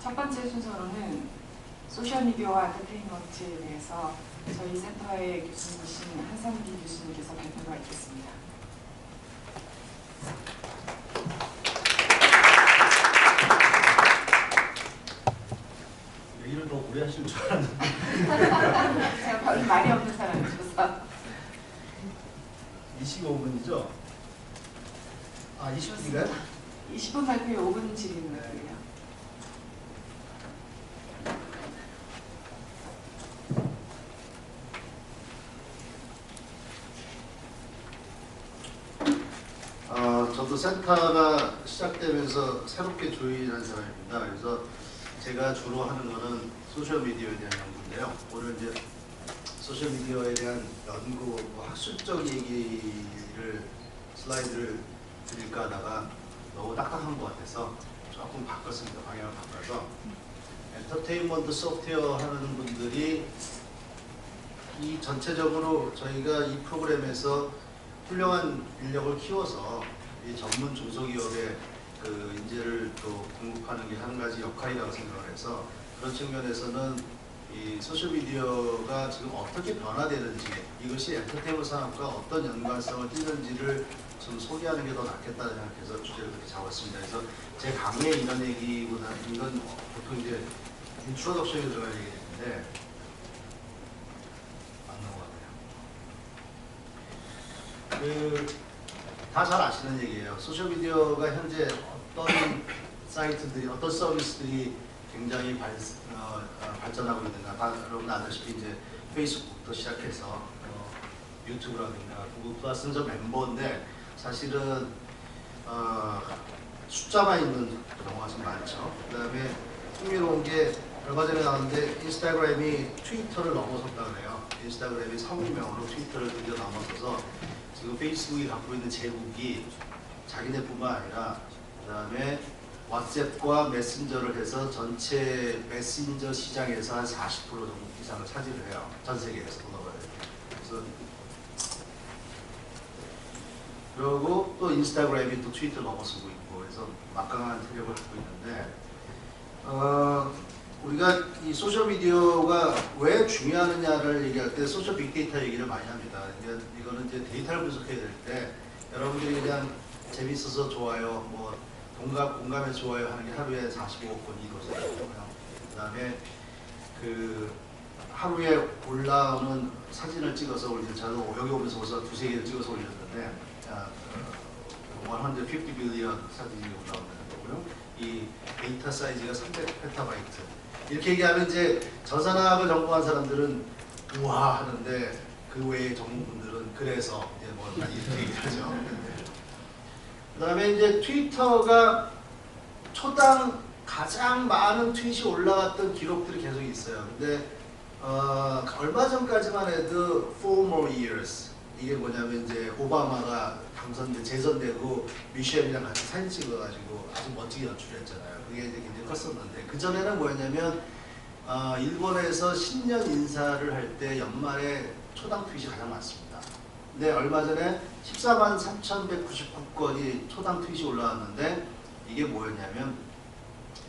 첫 번째 순서로는 소셜미디어와 엔터테인먼트에 대해서 저희 센터의 교수님이신 한상기 교수님께서 발표가 있겠습니다. 얘기를 더 오래 하실 줄 알았는데 제가 별로 말이 없는 사람이셔서 25분이죠? 아, 20분인가요? 20분 발표에 5분 질의응답이에요. 저도 센터가 시작되면서 새롭게 조인한 사람입니다. 그래서 제가 주로 하는 거는 소셜미디어에 대한 연구인데요. 오늘 이제 소셜미디어에 대한 연구, 학술적 얘기를 슬라이드를 드릴까 하다가 너무 딱딱한 것 같아서 조금 바꿨습니다. 방향을 바꿔서 엔터테인먼트 소프트웨어 하는 분들이 이 전체적으로 저희가 이 프로그램에서 훌륭한 인력을 키워서 이 전문 중소기업의 그 인재를 또 공급하는 게 한 가지 역할이라고 생각을 해서 그런 측면에서는 이 소셜미디어가 지금 어떻게 변화되는지 이것이 엔터테인먼트 산업과 어떤 연관성을 띠는지를 좀 소개하는 게 더 낫겠다 생각해서 주제를 그렇게 잡았습니다. 그래서 제 강의에 이런 얘기보다 이건 보통 이제 인트로덕션에 들어갈 얘기인데 안 나오네요. 다 잘 아시는 얘기예요. 소셜미디어가 현재 어떤 사이트들이, 어떤 서비스들이 굉장히 발전하고 있는가. 다 여러분 아시다시피 이제 페이스북부터 시작해서 유튜브라든가 구글 플러스는 저 멤버인데 사실은 숫자만 있는 경우가 좀 많죠. 그 다음에 흥미로운 게 얼마 전에 나왔는데 인스타그램이 트위터를 넘어섰다 그래요. 인스타그램이 성명으로 트위터를 드디어 넘어서서 지금 페이스북이 갖고 있는 제국이 자기네뿐만 아니라 그 다음에 왓츠앱과 메신저를 해서 전체 메신저 시장에서 한 40% 정도 이상을 차지를 해요. 전 세계에서 글로벌. 그래서 그리고 또 인스타그램이 또 트위터 넘어서고 있고 그래서 막강한 세력을 갖고 있는데 우리가 이 소셜미디어가 왜 중요하느냐를 얘기할 때 소셜 빅데이터 얘기를 많이 합니다. 이거는 이제 데이터를 분석해야 될 때 여러분들이 그냥 재밌어서 좋아요, 뭐 공감해서 좋아요 하는 게 하루에 45억 건 이루어져요. 그 다음에 그 하루에 올라오는 사진을 찍어서 올리는 저도 여기 오면서 벌써 두세 개를 찍어서 올렸는데 150 빌리언 사진이 올라오는 거고요. 이 데이터 사이즈가 300페타바이트. 이렇게 얘기하면 이제 저산학을 전공한 사람들은 우와 하는데 그 외의 전문분들은 그래서 이제 뭐 이렇게 얘기하죠. 그 다음에 이제 트위터가 초당 가장 많은 트윗이 올라갔던 기록들이 계속 있어요. 근데 얼마 전까지만 해도 4 more years 이게 뭐냐면 이제 오바마가 재선되고 미셸이랑 같이 사진 찍어가지고 아주 멋지게 연출했잖아요. 그게 이제 굉장히 컸었는데 그 전에는 뭐였냐면 일본에서 신년 인사를 할 때 연말에 초당 트윗이 가장 많습니다. 근데 얼마 전에 14만 3,199건이 초당 트윗이 올라왔는데 이게 뭐였냐면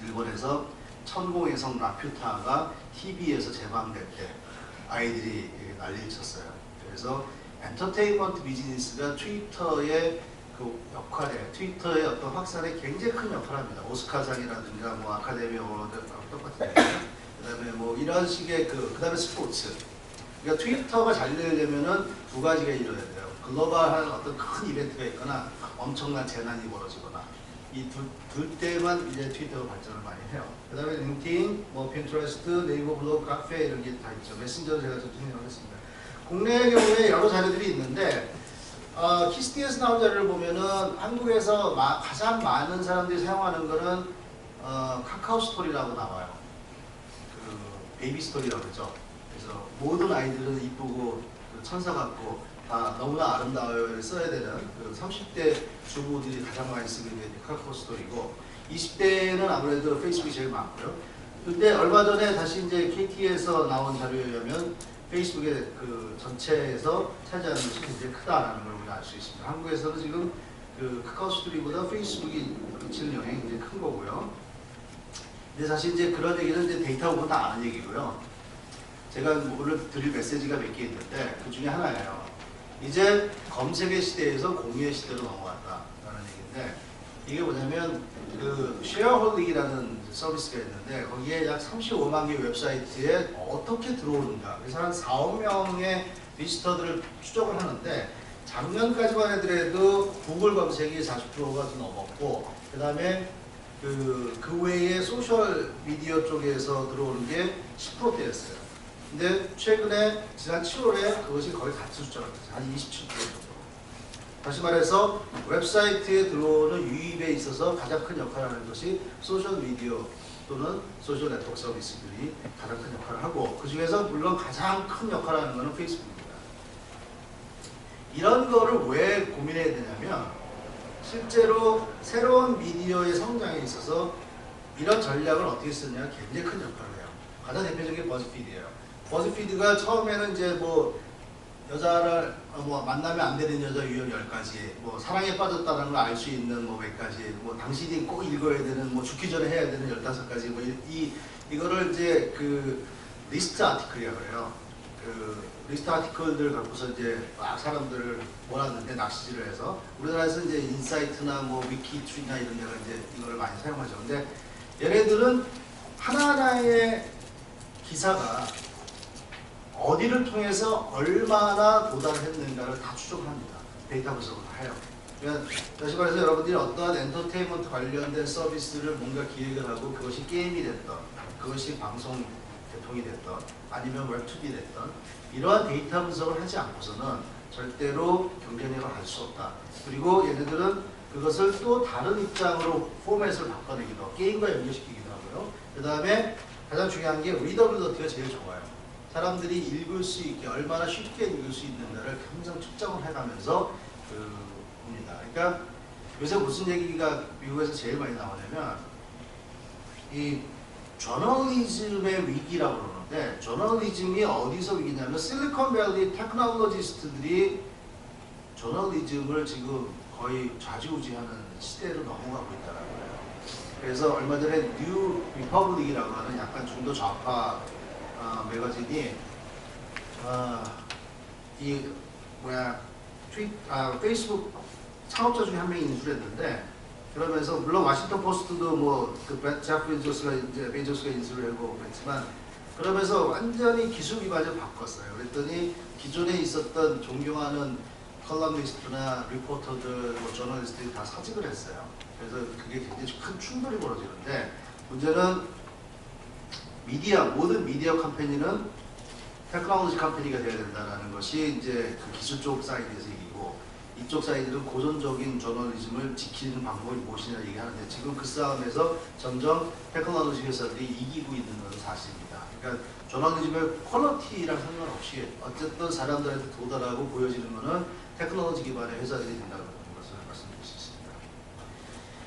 일본에서 천공의 성 라퓨타가 TV에서 재방될 때 아이들이 난리를 쳤어요. 그래서 엔터테인먼트 비즈니스가 트위터의 그 역할에, 트위터의 어떤 확산에 굉장히 큰 역할을 합니다. 오스카상이라든가 뭐 아카데미 어워드 똑같은 그 다음에 뭐 이런 식의 그 다음에 스포츠. 그러니까 트위터가 잘 되려면은 두 가지가 이루어야 돼요. 글로벌한 어떤 큰 이벤트가 있거나 엄청난 재난이 벌어지거나 이 둘 때만 이제 트위터가 발전을 많이 해요. 그 다음에 링크드인, 뭐 핀트레스트, 네이버 블로그, 카페 이런 게 다 있죠. 메신저를 제가 좀 설명하겠습니다. 국내의 경우에 여러 자료들이 있는데 키스티에서 나온 자료를 보면은 한국에서 가장 많은 사람들이 사용하는 거는 카카오 스토리라고 나와요. 그 베이비 스토리라고 그러죠. 그래서 모든 아이들은 이쁘고 천사 같고 다 너무나 아름다워요 써야 되는 그 30대 주부들이 가장 많이 쓰게 되는 카카오 스토리고 20대는 아무래도 페이스북이 제일 많고요. 근데 얼마 전에 다시 이제 KT에서 나온 자료에 의하면 페이스북의 그 전체에서 차지하는 것이 굉장히 크다라는 걸 우리가 알 수 있습니다. 한국에서는 지금 그 카카오 스토리보다 페이스북이 미치는 영향이 굉장히 큰 거고요. 근데 사실 이제 그런 얘기는 이제 데이터 보면 다 아는 얘기고요. 제가 오늘 드릴 메시지가 몇 개 있는데 그 중에 하나예요. 이제 검색의 시대에서 공유의 시대로 넘어갔다라는 얘기인데 이게 뭐냐면 그 쉐어홀딩이라는 서비스가 있는데 거기에 약 35만 개 웹사이트에 어떻게 들어오는가. 그래서 한 4, 5명의 비지터들을 추적을 하는데 작년까지만 해도 구글 검색이 40%가 좀 넘었고 그 다음에 그 외에 소셜 미디어 쪽에서 들어오는 게 10%대였어요. 근데 최근에 지난 7월에 그것이 거의 같은 숫자가 됐어요. 한 27% 정도. 다시 말해서 웹사이트에 들어오는 유입에 있어서 가장 큰 역할을 하는 것이 소셜 미디어 또는 소셜 네트워크 서비스들이 가장 큰 역할을 하고 그 중에서 물론 가장 큰 역할을 하는 것은 페이스북입니다. 이런 거를 왜 고민해야 되냐면 실제로 새로운 미디어의 성장에 있어서 이런 전략을 어떻게 쓰느냐가 굉장히 큰 역할을 해요. 가장 대표적인 버즈피드예요. 버즈피드가 처음에는 이제 뭐 여자를 뭐 만나면 안 되는 여자 유형 10가지, 뭐 사랑에 빠졌다는 걸 알 수 있는 뭐 몇 가지, 뭐 당신이 꼭 읽어야 되는 뭐 죽기 전에 해야 되는 15가지, 뭐 이거를 이제 그 리스트 아티클이라고 그래요. 그 리스트 아티클들 갖고서 이제 막 사람들을 몰았는데 낚시질을 해서 우리나라에서 이제 인사이트나 뭐 위키트리나 이런 데가 이제 이거를 많이 사용하죠. 근데 얘네들은 하나하나의 기사가 어디를 통해서 얼마나 도달했는가를 다 추적합니다. 데이터 분석을 해요. 그러니까 다시 말해서 여러분들이 어떠한 엔터테인먼트 관련된 서비스를 뭔가 기획을 하고 그것이 게임이 됐던, 그것이 방송 개통이 됐던, 아니면 웹2D 됐던 이러한 데이터 분석을 하지 않고서는 절대로 경쟁력을 할 수 없다. 그리고 얘네들은 그것을 또 다른 입장으로 포맷을 바꿔내기도 하고 게임과 연결시키기도 하고요. 그 다음에 가장 중요한 게 리더빌리티가 제일 좋아요. 사람들이 읽을 수 있게 얼마나 쉽게 읽을 수 있는가를 항상 측정을 해가면서 봅니다. 그러니까 요새 무슨 얘기가 미국에서 제일 많이 나오냐면 이 저널리즘의 위기라고 그러는데 저널리즘이 어디서 위기냐면 실리콘밸리 테크놀로지스트들이 저널리즘을 지금 거의 좌지우지하는 시대로 넘어가고 있다는 거예요. 그래서 얼마 전에 뉴 리퍼블릭이라고 하는 약간 중도 좌파 매거진이 페이스북 창업자 중에 한 명이 인수를 했는데 그러면서 물론 워싱턴 포스트도 뭐그 제프 베조스가 인수를 하고 그랬지만 그러면서 완전히 기술 기반을 바꿨어요. 그랬더니 기존에 있었던 존경하는 컬럼니스트나 리포터들, 뭐 저널리스트들이 다 사직을 했어요. 그래서 그게 굉장히 큰 충돌이 벌어지는데 문제는 모든 미디어 컴퍼니는 테크놀로지 컴퍼니가 되어야 된다는 것이 이제 그 기술 쪽 사이드에서 얘기고 이쪽 사이드는 고전적인 저널리즘을 지키는 방법이 무엇이냐 얘기하는데 지금 그 싸움에서 점점 테크놀로지 회사들이 이기고 있는 건 사실입니다. 그러니까 저널리즘의 퀄리티랑 상관없이 어쨌든 사람들한테 도달하고 보여지는 것은 테크놀로지 기반의 회사들이 된다는 것을 말씀드릴 수 있습니다.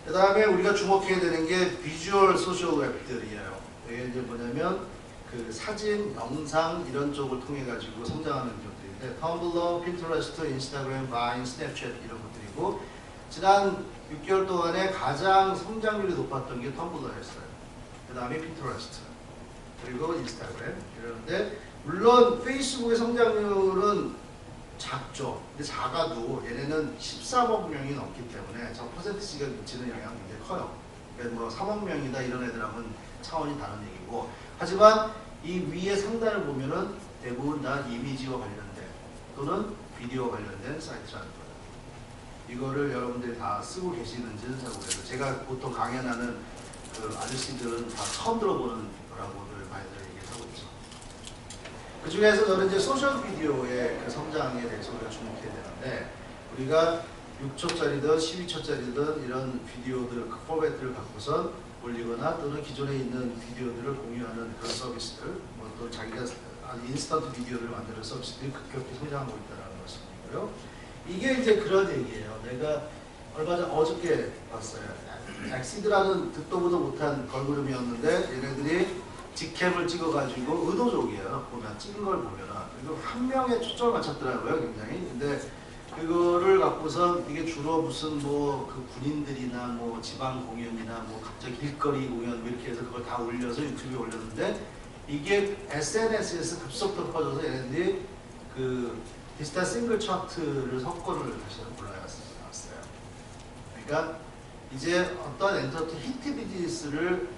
그 다음에 우리가 주목해야 되는 게 비주얼 소셜 웹들이에요. 이게 이제 뭐냐면 그 사진, 영상 이런 쪽을 통해 가지고 성장하는 것들인데 텀블러, 핀터레스트, 인스타그램, 바인, 스냅챗 이런 것들이고 지난 6개월 동안에 가장 성장률이 높았던 게 텀블러였어요. 그 다음에 핀터레스트 그리고 인스타그램 이러는데 물론 페이스북의 성장률은 작죠. 근데 작아도 얘네는 13억 명이 넘기 때문에 저 퍼센티지가 미치는 영향이 굉장히 커요. 그러니까 뭐 3억 명이다 이런 애들하고는 차원이 다른 얘기고 하지만 이 위에 상단을 보면은 대부분 다 이미지와 관련된 또는 비디오와 관련된 사이트라는 거예요. 이거를 여러분들이 다 쓰고 계시는지는 잘 모르겠어요. 제가 보통 강연하는 그 아저씨들은 다 처음 들어보는 거라고들 많이들 얘기하고 있죠. 그 중에서 저는 이제 소셜 비디오의 그 성장에 대해서 우리가 주목해야 되는데 우리가 6초짜리든 12초짜리든 이런 비디오들, 그 포맷들을 갖고선 올리거나 또는 기존에 있는 비디오들을 공유하는 그런 서비스들, 뭐 또 자기가 인스턴트 비디오를 만드는 서비스들이 급격히 성장하고 있다는 것이고요. 이게 이제 그런 얘기예요. 내가 얼마 전 어저께 봤어요. 엑시드라는 듣도 보도 못한 걸그룹이었는데 얘네들이 직캠을 찍어가지고 의도적이에요. 보면 찍은 걸 보면은 그리고 한 명에 초점을 맞췄더라고요, 굉장히. 근데 그거를 갖고서 이게 주로 무슨 뭐 그 군인들이나 뭐 지방 공연이나 뭐 갑자기 길거리 공연 뭐 이렇게 해서 그걸 다 올려서 유튜브에 올렸는데 이게 SNS에서 급속도로 퍼져서 얘네들이 그 디지털 싱글 차트를 석권을 다시 올라갔어요. 그러니까 이제 어떤 엔터테인 히트 비즈니스를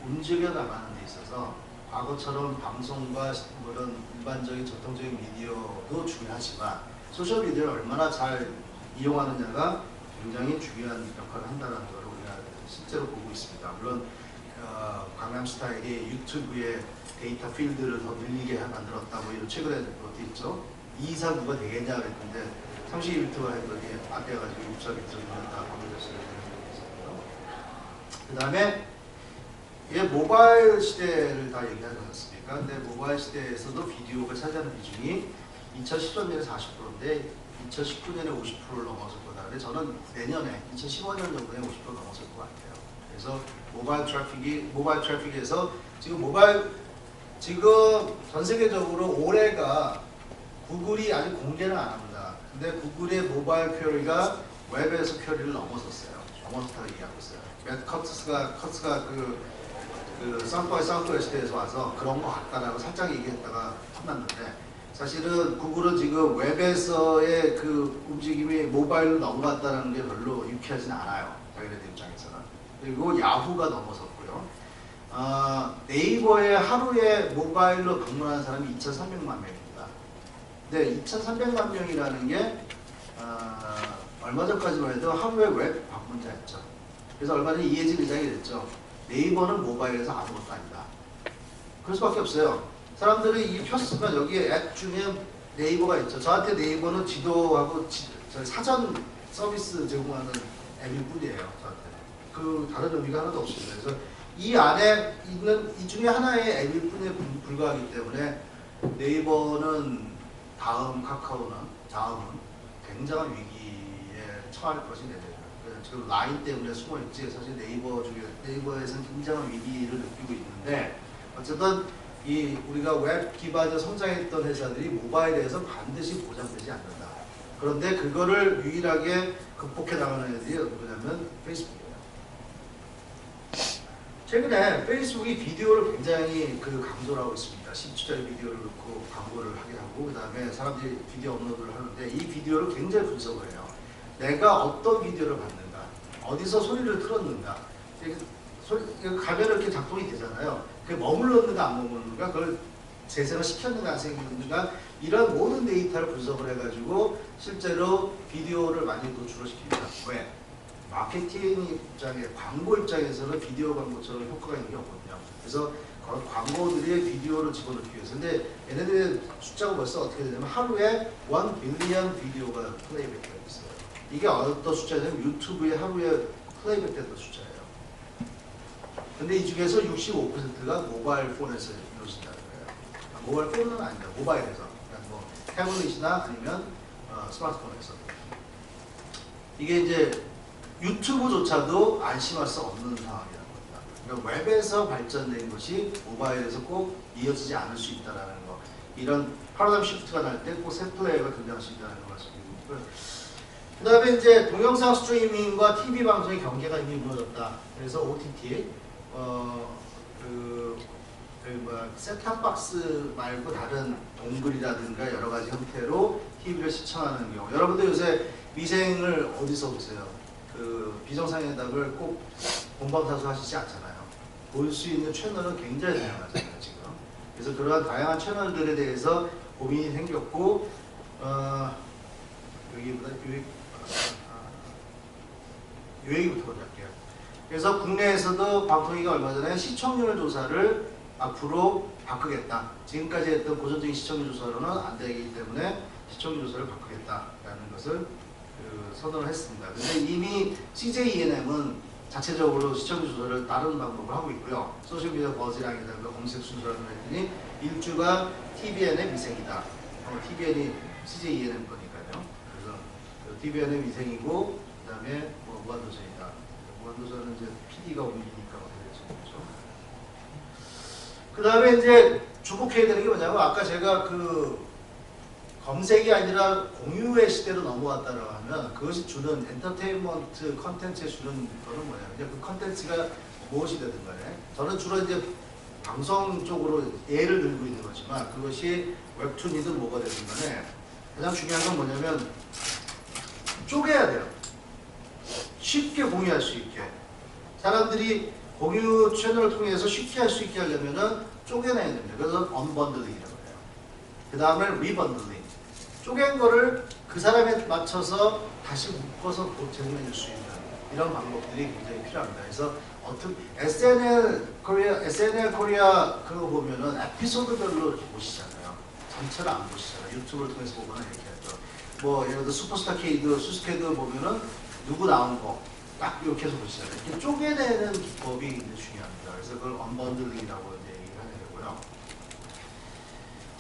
움직여 나가는 데 있어서 과거처럼 방송과 그런 일반적인 전통적인 미디어도 중요하지만 소셜 미디어를 얼마나 잘 이용하느냐가 굉장히 중요한 역할을 한다는 걸 우리가 실제로 보고 있습니다. 물론 강남스타일이 유튜브에 데이터 필드를 더 늘리게 만들었다 뭐 이런 최근에 것도 있죠. 이 이상 누가 되겠냐 그랬는데 32비트가 했더니 앞에 가지고 64비트를 다 바꿔줬어요. 그 다음에 이게 모바일 시대를 다 얘기하지 않았습니까? 근데 모바일 시대에서도 비디오가 차지하는 비중이 2013년에 40%인데 2019년에 50%를 넘어설 거다. 근데 저는 내년에 2015년 정도에 50% 넘어설 것 같아요. 그래서 모바일 트래픽에서 지금 전 세계적으로 올해가 구글이 아직 공개는 안 합니다. 근데 구글의 모바일 퀘리가 웹에서 퀘리를 넘어섰어요. 넘어섰다고 얘기하고 있어요. 맷 커츠가 그 사우스 웨스트에서 와서 그런 거 같다라고 살짝 얘기했다가 혼났는데 사실은 구글은 지금 웹에서의 그 움직임이 모바일로 넘어갔다는 게 별로 유쾌하진 않아요. 자기네들 입장에서는. 그리고 야후가 넘어섰고요. 네이버에 하루에 모바일로 방문하는 사람이 2,300만 명입니다. 근데 2,300만 명이라는 게 얼마 전까지만 해도 하루에 웹 방문자였죠. 그래서 얼마 전에 이혜진 의장이 됐죠. 네이버는 모바일에서 아무것도 아니다. 그럴 수밖에 없어요. 사람들이 이 폈으면 여기에 앱 중에 네이버가 있죠. 저한테 네이버는 지도하고 사전 서비스 제공하는 앱일 뿐이에요. 저한테. 그 다른 의미가 하나도 없습니다. 그래서 이 안에 있는 이 중에 하나의 앱일 뿐에 불과하기 때문에 네이버는 카카오는 굉장한 위기에 처할 것이 내려요. 지금 라인 때문에 숨어있지 사실 네이버에서는 굉장한 위기를 느끼고 있는데 어쨌든 우리가 웹 기반으로 성장했던 회사들이 모바일에서 반드시 보장되지 않는다. 그런데 그거를 유일하게 극복해 나가는 애들이 누구냐면 페이스북이에요. 최근에 페이스북이 비디오를 굉장히 강조를 하고 있습니다. 10초짜리 비디오를 넣고 광고를 하게 하고 그 다음에 사람들이 비디오 업로드를 하는데 이 비디오를 굉장히 분석을 해요. 내가 어떤 비디오를 봤는가, 어디서 소리를 틀었는가, 가면 이렇게 작동이 되잖아요. 그게 머물렀는가 안 머물렀는가, 그걸 재생을 시켰는가 안 시켰는가, 이런 모든 데이터를 분석을 해가지고 실제로 비디오를 많이 노출을 시킵니다. 왜? 마케팅 입장에, 광고 입장에서는 비디오 광고처럼 효과가 있는 게 없거든요. 그래서 광고들이 비디오를 집어넣기 위해서. 근데 얘네들의 숫자가 벌써 어떻게 되냐면 하루에 1 빌리언 비디오가 플레이백 되고 있어요. 이게 어떤 숫자냐면 유튜브에 하루에 플레이백 되는 숫자예요. 근데 이 중에서 65%가 모바일 폰에서 이루어진다는 거예요. 모바일 폰은 아니다. 모바일에서. 그러니까 뭐 태블릿이나 아니면 스마트폰에서. 이게 이제 유튜브조차도 안심할 수 없는 상황이라는 겁니다. 그러니까 웹에서 발전된 것이 모바일에서 꼭 이어지지 않을 수 있다는 거. 이런 파라다임 시프트가 날 때 꼭 새 플레이어가 등장할 수 있다는 걸 말씀드리고, 그 다음에 이제 동영상 스트리밍과 TV 방송의 경계가 이미 무너졌다. 그래서 OTT, 셋탑박스 말고 다른 동글이라든가 여러 가지 형태로 TV를 시청하는 경우. 여러분들 요새 위생을 어디서 보세요? 비정상회담을 꼭 본방사수 하시지 않잖아요. 볼 수 있는 채널은 굉장히 다양하잖아요, 지금. 그래서 그러한 다양한 채널들에 대해서 고민이 생겼고, 유행부터 먼저 할게요. 그래서 국내에서도 방송위가 얼마 전에 시청률 조사를 앞으로 바꾸겠다. 지금까지 했던 고전적인 시청률 조사로는 안 되기 때문에 시청률 조사를 바꾸겠다라는 것을 선언을 했습니다. 근데 이미 CJ 자체적으로 시청률 조사를 다른 방법으로 하고 있고요. 소셜미디어 버즈량이라든가 검색 순서를 했더니 일주가 TVN의 미생이다. TVN이 CJ 거니까요. 그래서 TVN의 미생이고 그 다음에 무한도전이다. 무한도전은 이제 PD가 옮기니까 어떻게 되죠? 그 다음에 이제 주목해야 되는 게 뭐냐면 아까 제가 검색이 아니라 공유의 시대로 넘어왔다고 하면 그것이 주는 엔터테인먼트 컨텐츠에 주는 거는 뭐냐? 그냥 그 컨텐츠가 무엇이 되든 간에 저는 주로 이제 방송 쪽으로 예를 들고 있는 거지만 그것이 웹툰이든 뭐가 되든 간에 가장 중요한 건 뭐냐면 쪼개야 돼요. 쉽게 공유할 수 있게. 사람들이 공유 채널을 통해서 쉽게 할 수 있게 하려면은 쪼개내야 됩니다. 그래서 언번들링이라고 해요. 그 다음에 리번들링. 쪼갠 거를 그 사람에 맞춰서 다시 묶어서 제공해 줄 수 있는 이런 방법들이 굉장히 필요합니다. 그래서 어떻게 SNL 코리아 그거 보면은 에피소드별로 보시잖아요. 전체를 안 보시잖아요. 유튜브를 통해서 보거나 이렇게 하죠. 뭐 예를 들어 슈퍼스타 K도 수스케도 보면은 누구 나온 거 딱 이렇게 해서 보시잖아요. 이렇게 쪼개내는 기법이 굉장히 중요합니다. 그래서 그걸 언번들링이라고 이제 얘기를 하는 거고요.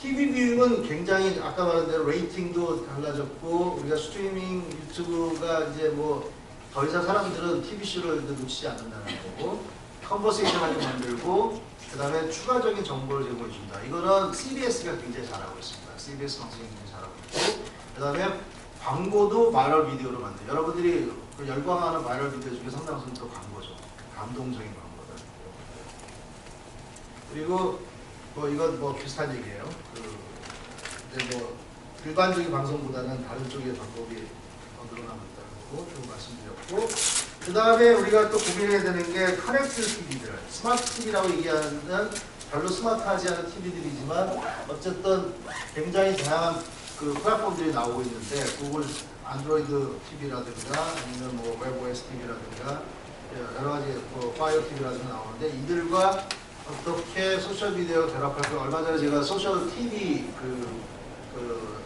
TV 뷰잉은 굉장히 아까 말한 대로 레이팅도 달라졌고 우리가 스트리밍 유튜브가 이제 뭐 더 이상 사람들은 TV쇼를 놓치지 않는다는 거고 컨버세이션하게 만들고 그 다음에 추가적인 정보를 제공해 준다. 이거는 CBS가 굉장히 잘하고 있습니다. CBS 방송이 굉장히 잘하고 있고 그 다음에 광고도 바이럴 비디오로 만든 여러분들이 그 열광하는 바이럴 비디오 중에 상당수는 또 광고죠. 감동적인 광고들. 그리고 뭐 이건 뭐 비슷한 얘기예요. 이제 뭐 일반적인 방송보다는 다른 쪽의 방법이 더 늘어나고 있다는 거고 좀 말씀드렸고 그 다음에 우리가 또 고민해야 되는 게 커넥트 TV들 스마트 TV라고 얘기하는 별로 스마트하지 않은 TV들이지만 어쨌든 굉장히 다양한 그 플랫폼들이 나오고 있는데 구글 안드로이드 TV라든가 아니면 뭐 웹OS TV라든가 여러 가지 뭐 파이어 TV라든가 나오는데 이들과 어떻게 소셜 미디어 결합할까? 얼마 전에 제가 소셜 TV 그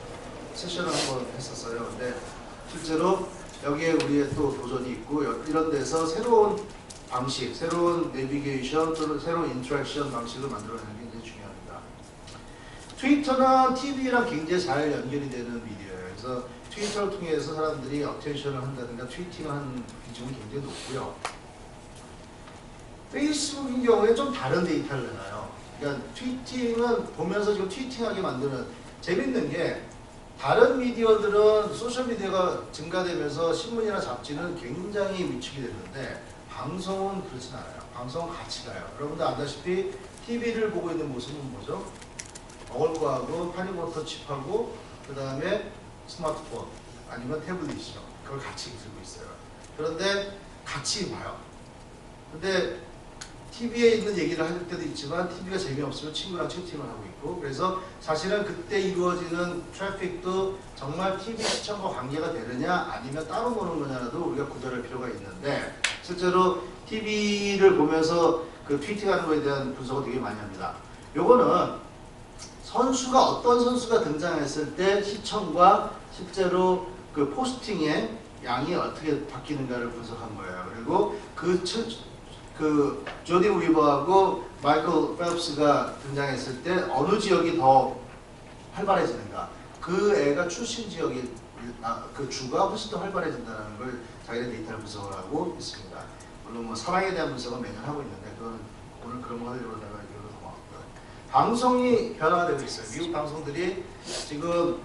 세션을 한번 했었어요. 근데 실제로 여기에 우리의 또 도전이 있고 이런 데서 새로운 방식, 새로운 내비게이션 또는 새로운 인터랙션 방식을 만들어내는 게 굉장히 중요합니다. 트위터나 TV랑 굉장히 잘 연결이 되는 미디어예요. 그래서 트위터를 통해서 사람들이 어텐션을 한다든가 트위팅을 하는 비중이 굉장히 높고요. 페이스북인 경우에 좀 다른 데이터를 내놔요. 그러니까 트위팅은 보면서 지금 트위팅하게 만드는 재밌는 게 다른 미디어들은 소셜미디어가 증가되면서 신문이나 잡지는 굉장히 위축이 됐는데 방송은 그렇진 않아요. 방송은 같이 가요. 여러분들 알다시피 TV를 보고 있는 모습은 뭐죠? 어글거하고 파니모터 칩하고 그 다음에 스마트폰 아니면 태블릿이죠. 그걸 같이 들고 있어요. 그런데 같이 봐요. 근데 TV에 있는 얘기를 할 때도 있지만 TV가 재미없으면 친구랑 채팅을 하고 있고 그래서 사실은 그때 이루어지는 트래픽도 정말 TV 시청과 관계가 되느냐 아니면 따로 보는 거냐라도 우리가 구별할 필요가 있는데 실제로 TV를 보면서 그 트위팅하는 거에 대한 분석을 되게 많이 합니다. 요거는 선수가 어떤 선수가 등장했을 때 시청과 실제로 그 포스팅의 양이 어떻게 바뀌는가를 분석한 거예요. 그리고 그 조디 위버하고 마이클 펠프스가 등장했을 때 어느 지역이 더 활발해지는가 그 애가 출신 지역이 그 주가 훨씬 더 활발해진다는 걸 자기네 데이터를 분석을 하고 있습니다. 물론 뭐 사랑에 대한 분석은 매년 하고 있는데 그건 오늘 그런 거 하려고 하다가 이걸로 넘어갔고요. 방송이 변화가 되고 있어요. 미국 방송들이 지금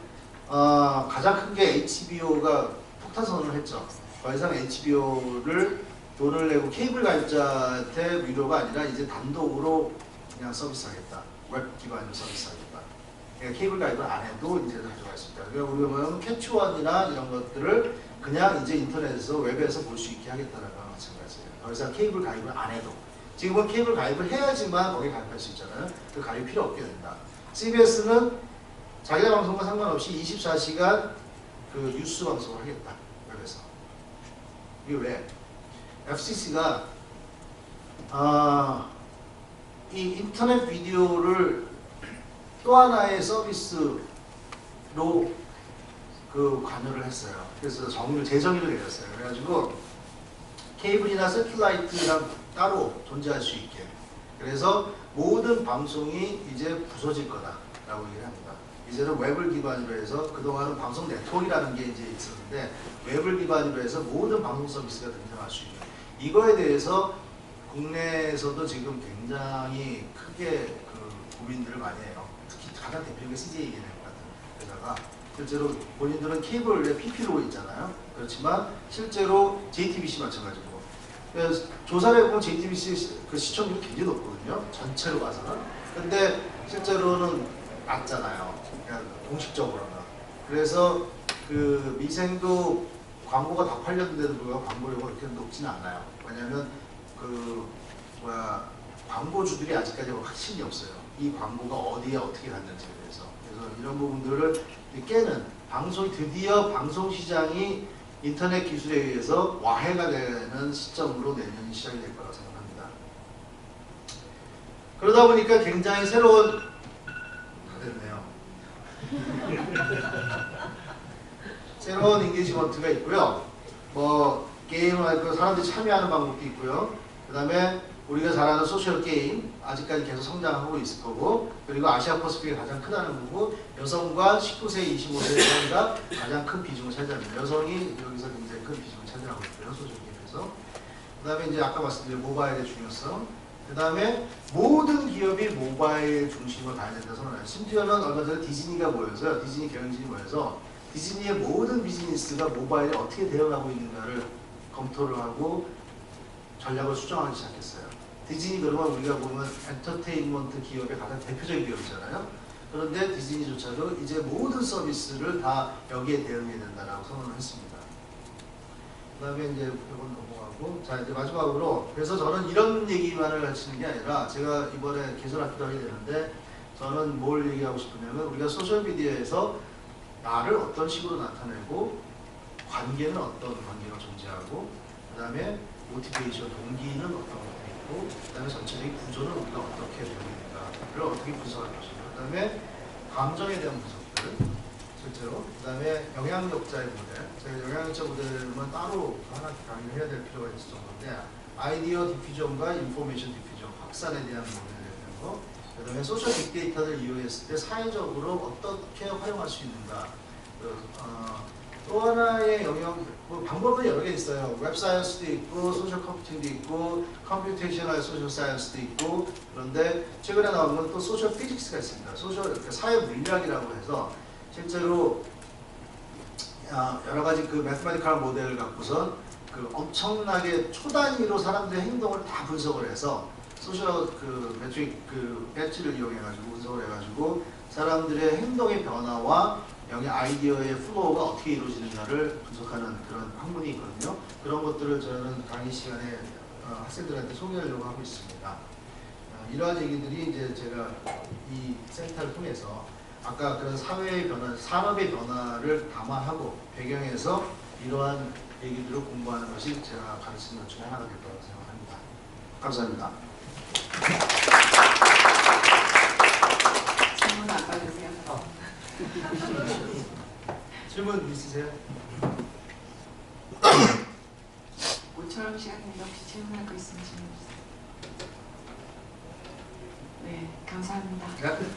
가장 큰 게 HBO가 폭탄 선언을 했죠. 더 이상 HBO를 돈을 내고 케이블 가입자한테 무료가 아니라 이제 단독으로 그냥 서비스하겠다. 웹 기반으로 서비스하겠다. 그러니까 케이블 가입을 안 해도 이제 가져갈 수 있다. 그러니까 우리가 보면 캐치원이나 이런 것들을 그냥 이제 인터넷에서 웹에서 볼 수 있게 하겠다는 거랑 마찬가지예요. 더 이상 케이블 가입을 안 해도. 지금은 케이블 가입을 해야지만 거기에 가입할 수 있잖아요. 그 가입이 필요 없게 된다. CBS는 자기네 방송과 상관없이 24시간 그 뉴스 방송을 하겠다. 웹에서. 이게 왜? FCC가 이 인터넷 비디오를 또 하나의 서비스로 그 관여를 했어요. 그래서 재정의를 내렸어요. 그래가지고 케이블이나 새틀라이트랑 따로 존재할 수 있게. 그래서 모든 방송이 이제 부서질 거다라고 얘기를 합니다. 이제는 웹을 기반으로 해서 그동안은 방송 네트워크라는 게 이제 있었는데 웹을 기반으로 해서 모든 방송 서비스가 등장할 수 있는. 이거에 대해서 국내에서도 지금 굉장히 크게 그 고민들을 많이 해요. 특히 가장 대표적인 CJ ENM 같은 회사가 실제로 본인들은 케이블에 PP로 있잖아요. 그렇지만 실제로 JTBC 마찬가지고. 그래서 조사를 해보면 JTBC 그 시청률이 굉장히 높거든요. 전체로 봐서는. 근데 실제로는 낮잖아요. 그냥 공식적으로는. 그래서 그 미생도 광고가 다 팔렸는데도 불구하고 광고료가 그렇게 높지는 않아요. 왜냐하면 그 광고주들이 아직까지 확신이 없어요. 이 광고가 어디에 어떻게 갔는지에 대해서. 그래서 이런 부분들을 깨는 드디어 방송 시장이 인터넷 기술에 의해서 와해가 되는 시점으로 내년이 시작이 될 거라고 생각합니다. 그러다 보니까 굉장히 새로운 됐네요. 새로운 인게이지먼트가 있고요. 뭐 게임을 할 거 사람들이 참여하는 방법도 있고요. 그 다음에 우리가 잘 아는 소셜 게임 아직까지 계속 성장하고 있을 거고, 그리고 아시아 퍼시픽이 가장 크다는 거고, 여성과 19세, 25세 사이가 가장 큰 비중을 차지합니다. 여성이 여기서 굉장히 큰 비중을 차지하고 있고요. 소셜 게임에서. 그 다음에 이제 아까 말씀드린 모바일의 중요성. 그 다음에 모든 기업이 모바일 중심으로 가야 된다고 선언해요. 심지어는 얼마 전에 디즈니가 모여서요. 디즈니 경영진이 모여서 디즈니의 모든 비즈니스가 모바일에 어떻게 대응하고 있는가를 검토를 하고 전략을 수정하기 시작했어요. 디즈니 그러면 우리가 보면 엔터테인먼트 기업의 가장 대표적인 기업이잖아요. 그런데 디즈니조차도 이제 모든 서비스를 다 여기에 대응해야 된다라고 선언을 했습니다. 그 다음에 이제 이건 넘어가고, 자 이제 마지막으로, 그래서 저는 이런 얘기만을 하시는 게 아니라 제가 이번에 개설학기도 하게 되는데, 저는 뭘 얘기하고 싶으냐면 우리가 소셜미디어에서 나를 어떤 식으로 나타내고, 관계는 어떤 관계가 존재하고, 그 다음에 모티베이션, 동기는 어떤 것들이 있고, 그 다음에 전체적인 구조는 우리가 어떻게 되는가를 어떻게 분석할 것인가, 그 다음에 감정에 대한 분석들, 실제로, 그 다음에 영향력자의 모델, 제가 영향력자 모델은 따로 하나 강의를 해야 될 필요가 있을 정도인데, 아이디어 디퓨전과 인포메이션 디퓨전, 확산에 대한 모델에 대한 거, 그 다음에 소셜 빅데이터를 이용했을 때 사회적으로 어떻게 활용할 수 있는가, 또 하나의 영역, 뭐 방법은 여러 개 있어요. 웹사이언스도 있고, 소셜 컴퓨팅도 있고, 컴퓨테이셔널 소셜 사이언스도 있고, 그런데 최근에 나온 건 또 소셜 피직스가 있습니다. 사회 물리학이라고 해서 실제로 여러 가지 그 매스메디컬 모델을 갖고선 그 엄청나게 초단위로 사람들의 행동을 다 분석을 해서 소셜 그 매트릭 그 배치를 이용해가지고 분석을 해가지고 사람들의 행동의 변화와 여기 아이디어의 플로우가 어떻게 이루어지는가를 분석하는 그런 학문이 있거든요. 그런 것들을 저는 강의 시간에 학생들한테 소개하려고 하고 있습니다. 이러한 얘기들이 이제 제가 이 센터를 통해서 아까 그런 사회의 변화, 산업의 변화를 담아하고 배경에서 이러한 얘기들을 공부하는 것이 제가 가르치는 것 중에 하나가 될 거라고 생각합니다. 감사합니다. 질문 안 받으세요? 질문 있으세요? 모처럼 시간인데 혹시 질문할 거 있으면 질문 주세요. 네, 감사합니다. 네.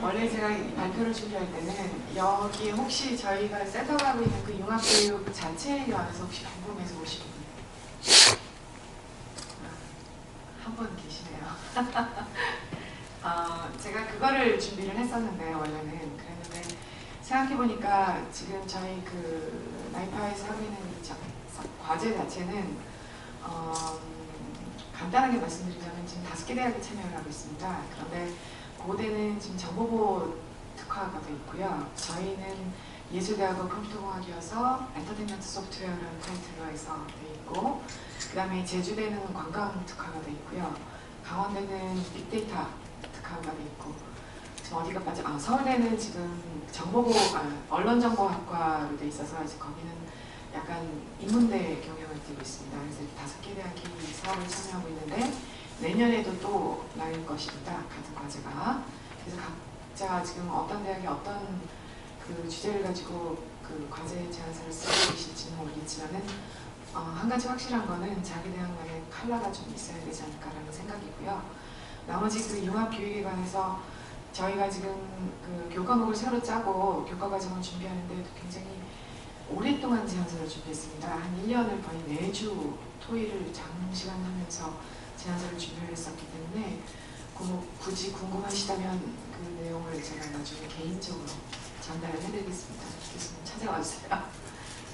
원래 제가 이 발표를 준비할 때는 여기 혹시 저희가 셋업하고 있는 그 융합교육 자체에 관해서 혹시 궁금해서 오신 분? 한 분 계시네요. 제가 그거를 준비를 했었는데 원래는 그랬는데 생각해보니까 지금 저희 그 나이파에서 하고 있는 과제 자체는 간단하게 말씀드리자면 지금 5개 대학이 참여를 하고 있습니다. 그런데 고대는 지금 정보보호 특화가 되어 있고요. 저희는 예술대학원 컴퓨터공학이어서 엔터테인먼트 소프트웨어라는 타이틀로 해서 되어 있고, 그 다음에 제주대는 관광 특화가 되어 있고요. 강원대는 빅데이터 특화가 되어 있고, 지금 어디가 빠져? 서울대는 지금 언론정보학과로 되어 있어서 이제 거기는 약간 인문대 경영을 띠고 있습니다. 그래서 5개 대학이 사업을 참여하고 있는데 내년에도 또 나올 것입니다. 같은 과제가. 그래서 각자 지금 어떤 대학이 어떤 그 주제를 가지고 그 과제 제안서를 쓰고 계실지는 모르겠지만은 한 가지 확실한 거는 자기 대학만의 컬러가 좀 있어야 되지 않을까라는 생각이고요. 나머지 그 융합교육에 관해서 저희가 지금 그 교과목을 새로 짜고 교과과정을 준비하는데 굉장히 오랫동안 제안서를 준비했습니다. 한 1년을 거의 매주 토일을 장시간 하면서 제안서를 준비를 했었기 때문에 굳이 궁금하시다면 그 내용을 제가 나중에 개인적으로 전달을 해드리겠습니다. 교수님 찾아와 주세요.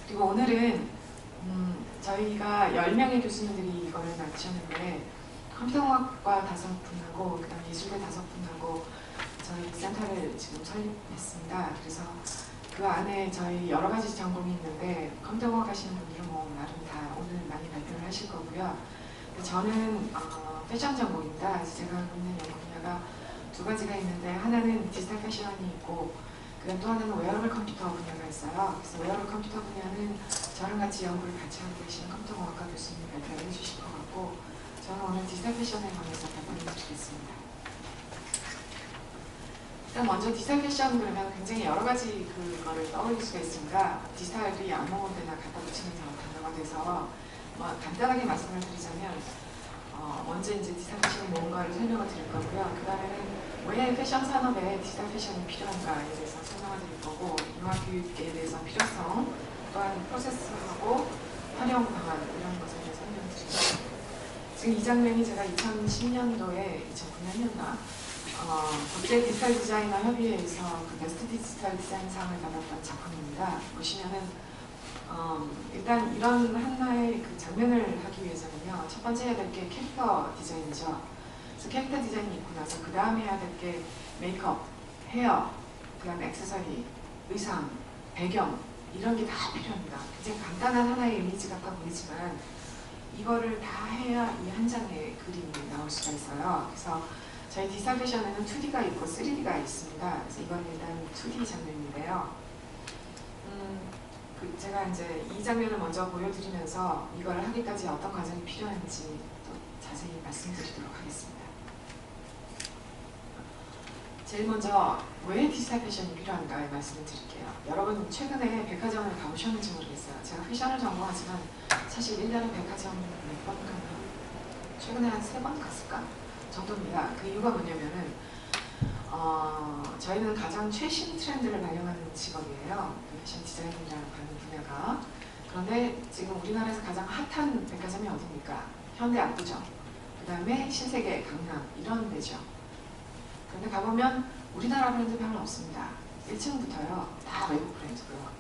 그리고 오늘은 저희가 10명의 교수님들이 이거를 맡으셨는데 컴퓨터공학과 5분하고 그 다음 예술대 5분하고 저희 센터를 지금 설립했습니다. 그래서 그 안에 저희 여러 가지 전공이 있는데 컴퓨터공학 하시는 분들은 뭐 나름 다 오늘 많이 발표를 하실 거고요. 저는 패션 전공입니다. 그래서 제가 하고 있는 연구 분야가 2가지가 있는데 하나는 디지털 패션이 있고 그다음 또 하나는 웨어러블 컴퓨터 분야가 있어요. 그래서 웨어러블 컴퓨터 분야는 저랑 같이 연구를 같이 하고 계시는 컴퓨터공학과 교수님이 발표를 해주실 것 같고 저는 오늘 디지털 패션에 관해서 발표를 해드리겠습니다. 일단 먼저 디지털 패션 그러면 굉장히 여러 가지 그거를 떠올릴 수가 있습니다. 디지털이 아무 데나 갖다 붙이면서 단어가 돼서 간단하게 말씀을 드리자면 먼저 이제 디지털 패션이 뭔가를 설명을 드릴 거고요. 그 다음에는 왜 패션 산업에 디지털 패션이 필요한가에 대해서 설명을 드릴 거고 융합교육에 대해서 필요성 또한 프로세스하고 활용 방안 이런 것에 대해서 설명을 드립니다. 지금 이 장면이 제가 2010년도에 2009년이었나 국제 디지털 디자이너 협의회에서 그 베스트 디지털 디자인상을 받았던 작품입니다. 보시면은 일단 이런 하나의 그 장면을 하기 위해서는요. 첫 번째 해야 될 게 캐릭터 디자인이죠. 그래서 캐릭터 디자인이 있고 나서 그 다음에 해야 될 게 메이크업, 헤어, 그 다음에 액세서리, 의상, 배경 이런 게 다 필요합니다. 굉장히 간단한 하나의 이미지 같아 보이지만 이거를 다 해야 이 한 장의 그림이 나올 수가 있어요. 그래서 저희 디지털 패션에는 2D가 있고 3D가 있습니다. 그래서 이건 일단 2D 장면인데요. 제가 이제 이 장면을 먼저 보여드리면서 이걸 하기까지 어떤 과정이 필요한지 또 자세히 말씀드리도록 하겠습니다. 제일 먼저 왜 디지털 패션이 필요한가에 말씀을 드릴게요. 여러분 최근에 백화점을 가보셨는지 모르겠어요. 제가 패션을 전공하지만 사실 1년에 백화점 몇 번 가나? 최근에 한 3번 갔을까? 정도입니다. 그 이유가 뭐냐면은 저희는 가장 최신 트렌드를 반영하는 직업이에요. 패션 디자인이라는 분야가. 그런데 지금 우리나라에서 가장 핫한 백화점이 어디입니까? 현대 압구정, 그 다음에 신세계, 강남 이런 데죠. 그런데 가보면 우리나라 브랜드 별로 없습니다. 1층부터요. 다 외국 브랜드고요.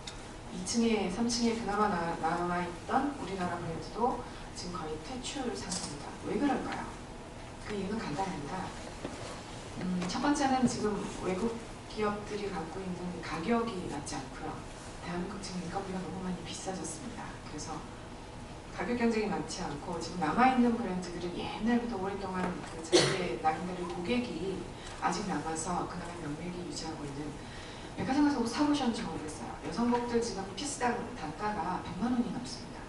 2층에, 3층에 그나마 남아있던 우리나라 브랜드도 지금 거의 퇴출 상태입니다. 왜 그럴까요? 그 이유는 간단합니다. 첫 번째는 지금 외국 기업들이 갖고 있는 가격이 낮지 않고요. 대한민국 지금 인건비가 너무 많이 비싸졌습니다. 그래서 가격 경쟁이 많지 않고 지금 남아있는 브랜드들은 옛날부터 오랫동안 그 자기의 나름대로 고객이 아직 남아서 그나마 명맥이 유지하고 있는 백화점 가서 옷 사보셨는지 모르겠어요. 여성복들 지금 피스당 단가가 100만 원이 넘습니다.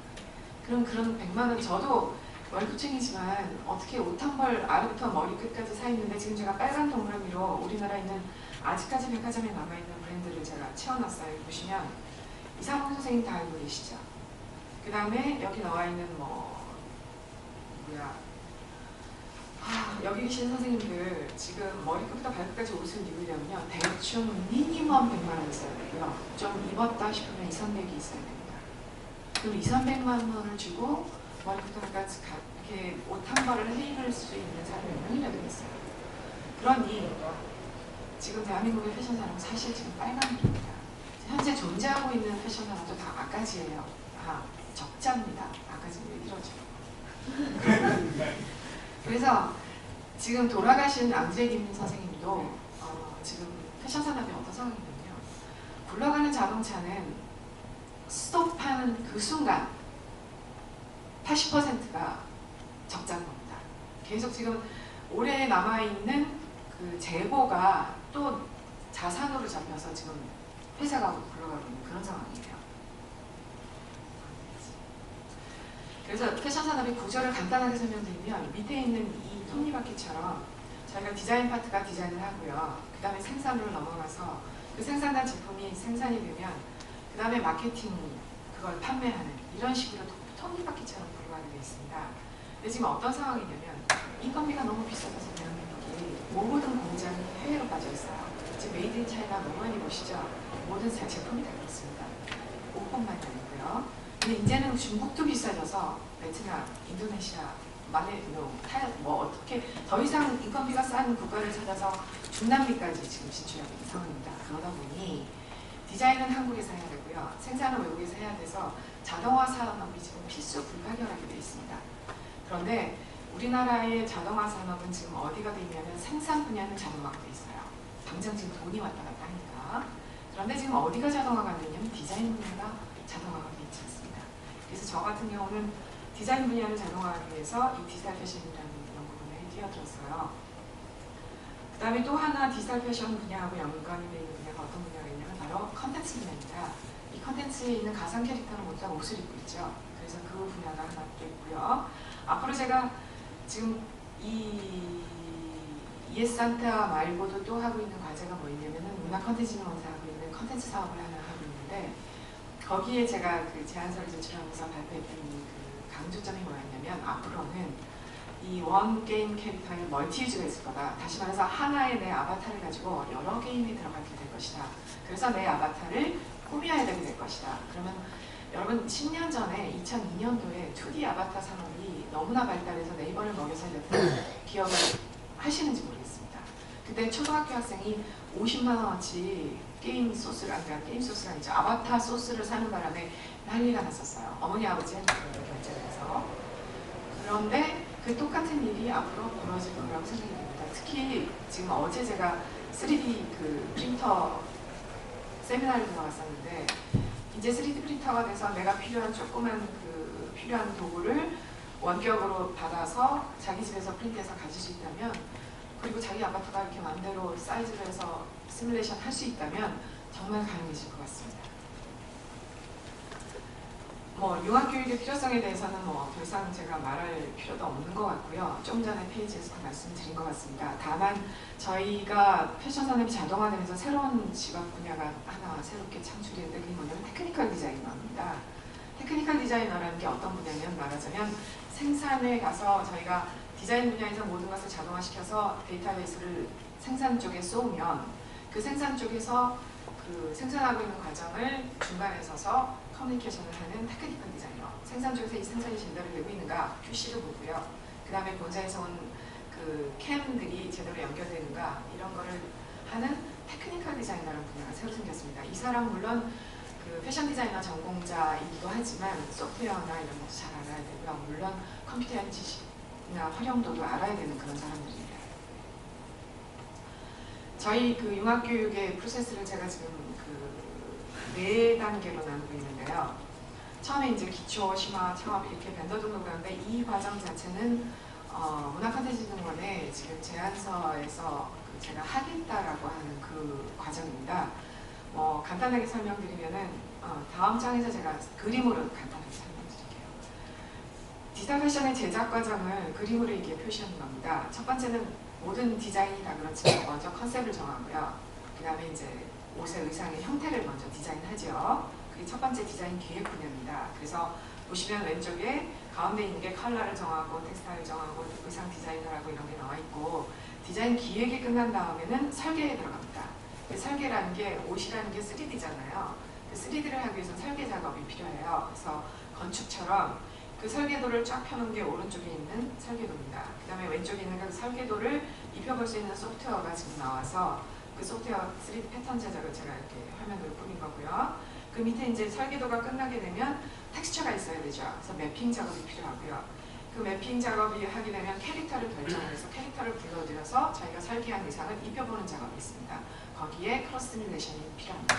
그럼 그런 100만 원 저도 머리쿠챙이지만 어떻게 옷 한 벌 아래부터 머리 끝까지 사 있는데 지금 제가 빨간 동그라미로 우리나라에 있는 아직까지 백화점에 남아있는 브랜드를 제가 채워놨어요. 보시면 이상훈 선생님 다 알고 계시죠? 그 다음에 여기 나와있는 여기 계신 선생님들 지금 머리끝부터 발끝까지 옷을 입으려면요 대충 미니멈 100만 원 있어야 되고요. 좀 입었다 싶으면 200~300이 있어야 됩니다. 그럼 200~300만 원을 주고 머리부터 발끝까지 이렇게 옷 한 벌을 해입을 수 있는 사람이 몇 명이나 되겠어요. 그러니 지금 대한민국의 패션 산업은 사실 지금 빨간불입니다. 현재 존재하고 있는 패션 산업도 다 아까지예요. 다 적자입니다. 아까지 왜 이러죠? 그래서 지금 돌아가신 앙드레 김 선생님도 지금 패션 산업이 어떤 상황이냐면요. 굴러가는 자동차는 스톱하는 그 순간 80%가 적자인 겁니다. 계속 지금 올해 남아있는 그 재고가 또 자산으로 잡혀서 지금 회사가 굴러가고 있는 그런 상황이에요. 그래서 패션 산업의 구조를 간단하게 설명드리면 밑에 있는 이 톱니바퀴처럼 저희가 디자인 파트가 디자인을 하고요. 그 다음에 생산으로 넘어가서 그 생산한 제품이 생산이 되면 그 다음에 마케팅 그걸 판매하는 이런 식으로 톱니바퀴처럼 굴러가게 되어 있습니다. 근데 지금 어떤 상황이냐면 인건비가 너무 비싸져서 대한민국이 모든 공장이 해외로 빠져 있어요. 지금 메이드 인 차이나 너무 많이 보시죠? 모든 제품이 다 그렇습니다. 옷뿐만이 아니고요. 근데 이제는 중국도 비싸져서 베트남, 인도네시아 뭐 어떻게 더 이상 인건비가 싼 국가를 찾아서 중남미까지 지금 진출하고 있는 상황입니다. 그러다 보니 디자인은 한국에서 해야 되고요. 생산은 외국에서 해야 돼서 자동화 산업이 지금 필수 불가결하게 되어 있습니다. 그런데 우리나라의 자동화 산업은 지금 어디가 돼 있냐면 생산 분야는 자동화가 돼 있어요. 당장 지금 돈이 왔다 갔다 하니까. 그런데 지금 어디가 자동화가 안 되냐면 디자인 분야가 자동화가 돼 있지 않습니다. 그래서 저 같은 경우는 디자인 분야를 자동화하기 위해서 이 디지털 패션이라는 연구분야에 뛰어들었어요. 그 다음에 또 하나 디지털 패션 분야하고 연관이 되어 있는 분야가 어떤 분야가 있냐면 바로 컨텐츠 분야입니다. 이 컨텐츠에 있는 가상 캐릭터는 모두 다 옷을 입고 있죠. 그래서 그 분야가 하나 또 있고요. 앞으로 제가 지금 이 이에산타 말고도 또 하고 있는 과제가 뭐 있냐면은 문화 컨텐츠원에서 하고 있는 컨텐츠 사업을 하나 하고 있는데 거기에 제가 그 제안서를 제출하면서 발표했던 그 강조점이 뭐였냐면 앞으로는 이 원 게임 캐릭터에 멀티 유즈가 있을 거다. 다시 말해서 하나의 내 아바타를 가지고 여러 게임이 들어가게 될 것이다. 그래서 내 아바타를 꾸며야 되게 될 것이다. 그러면 여러분 10년 전에 2002년도에 2D 아바타 산업이 너무나 발달해서 네이버를 먹여 살렸던 기억을 하시는지 모르겠습니다. 그때 초등학교 학생이 50만 원어치 게임 소스를 아니죠. 아바타 소스를 사는 바람에 난리가 났었어요. 어머니 아버지한테 결제를 해서. 그런데 그 똑같은 일이 앞으로 벌어질 거라고 생각이 됩니다. 특히 지금 어제 제가 3D 그 프린터 세미나를 들어갔었는데 이제 3D 프린터가 돼서 내가 필요한 조그만 그 필요한 도구를 원격으로 받아서 자기 집에서 프린트해서 가질 수 있다면 그리고 자기 아바타가 이렇게 마음대로 사이즈를 해서 시뮬레이션 할 수 있다면 정말 가능해질 것 같습니다. 뭐 융합교육의 필요성에 대해서는 뭐 더 이상 제가 말할 필요도 없는 것 같고요. 좀 전에 페이지에서도 말씀드린 것 같습니다. 다만 저희가 패션 산업이 자동화되면서 새로운 직업 분야가 하나 새롭게 창출되는데 그게 뭐냐면 테크니컬 디자이너입니다. 테크니컬 디자이너라는 게 어떤 분야냐면 말하자면 생산에 가서 저희가 디자인 분야에서 모든 것을 자동화시켜서 데이터베이스를 생산 쪽에 쏘면 그 생산 쪽에서 그 생산하고 있는 과정을 중간에 서서 커뮤니케이션을 하는 테크니컬 디자이너. 생산 쪽에서 이 생산이 제대로 되고 있는가 QC를 보고요. 그 다음에 본사에서 온 그 캠들이 제대로 연결되는가 이런 거를 하는 테크니컬 디자이너라는 분야가 새로 생겼습니다. 이 사람 물론 그 패션 디자이너 전공자이기도 하지만 소프트웨어나 이런 것도 잘 알아야 되고요. 물론 컴퓨터의 지식이나 활용도도 알아야 되는 그런 사람들입니다. 저희 그 융합교육의 프로세스를 제가 지금 그 4단계로 나누고 있는데요. 처음에 이제 기초, 심화, 창업 이렇게 벤더 등록을 하는데 이 과정 자체는 문화컨텐츠진흥원의 지금 제안서에서 그 제가 하겠다라고 하는 그 과정입니다. 간단하게 설명드리면은 다음 장에서 제가 그림으로 간단하게 설명드릴게요. 디지털 패션의 제작 과정을 그림으로 이렇게 표시하는 겁니다. 첫 번째는 모든 디자인이 다 그렇지만 먼저 컨셉을 정하고요. 그 다음에 이제 옷의 의상의 형태를 먼저 디자인하죠. 그게 첫 번째 디자인 기획 분야입니다. 그래서 보시면 왼쪽에 가운데 있는 게 컬러를 정하고 텍스타일 정하고 의상 디자이너라고 이런 게 나와 있고 디자인 기획이 끝난 다음에는 설계에 들어갑니다. 설계라는 게 옷이라는 게 3D잖아요. 그 3D를 하기 위해서는 설계 작업이 필요해요. 그래서 건축처럼 그 설계도를 쫙 펴놓은 게 오른쪽에 있는 설계도입니다. 그 다음에 왼쪽에 있는 그 설계도를 입혀볼 수 있는 소프트웨어가 지금 나와서 그 소프트웨어 3D 패턴 제작을 제가 이렇게 화면으로 꾸민 거고요. 그 밑에 이제 설계도가 끝나게 되면 텍스처가 있어야 되죠. 그래서 매핑 작업이 필요하고요. 그 매핑 작업이 하게 되면 캐릭터를 결정을 해서 캐릭터를 불러들여서 저희가 설계한 의상을 입혀보는 작업이 있습니다. 거기에 크로스 시뮬레이션이 필요합니다.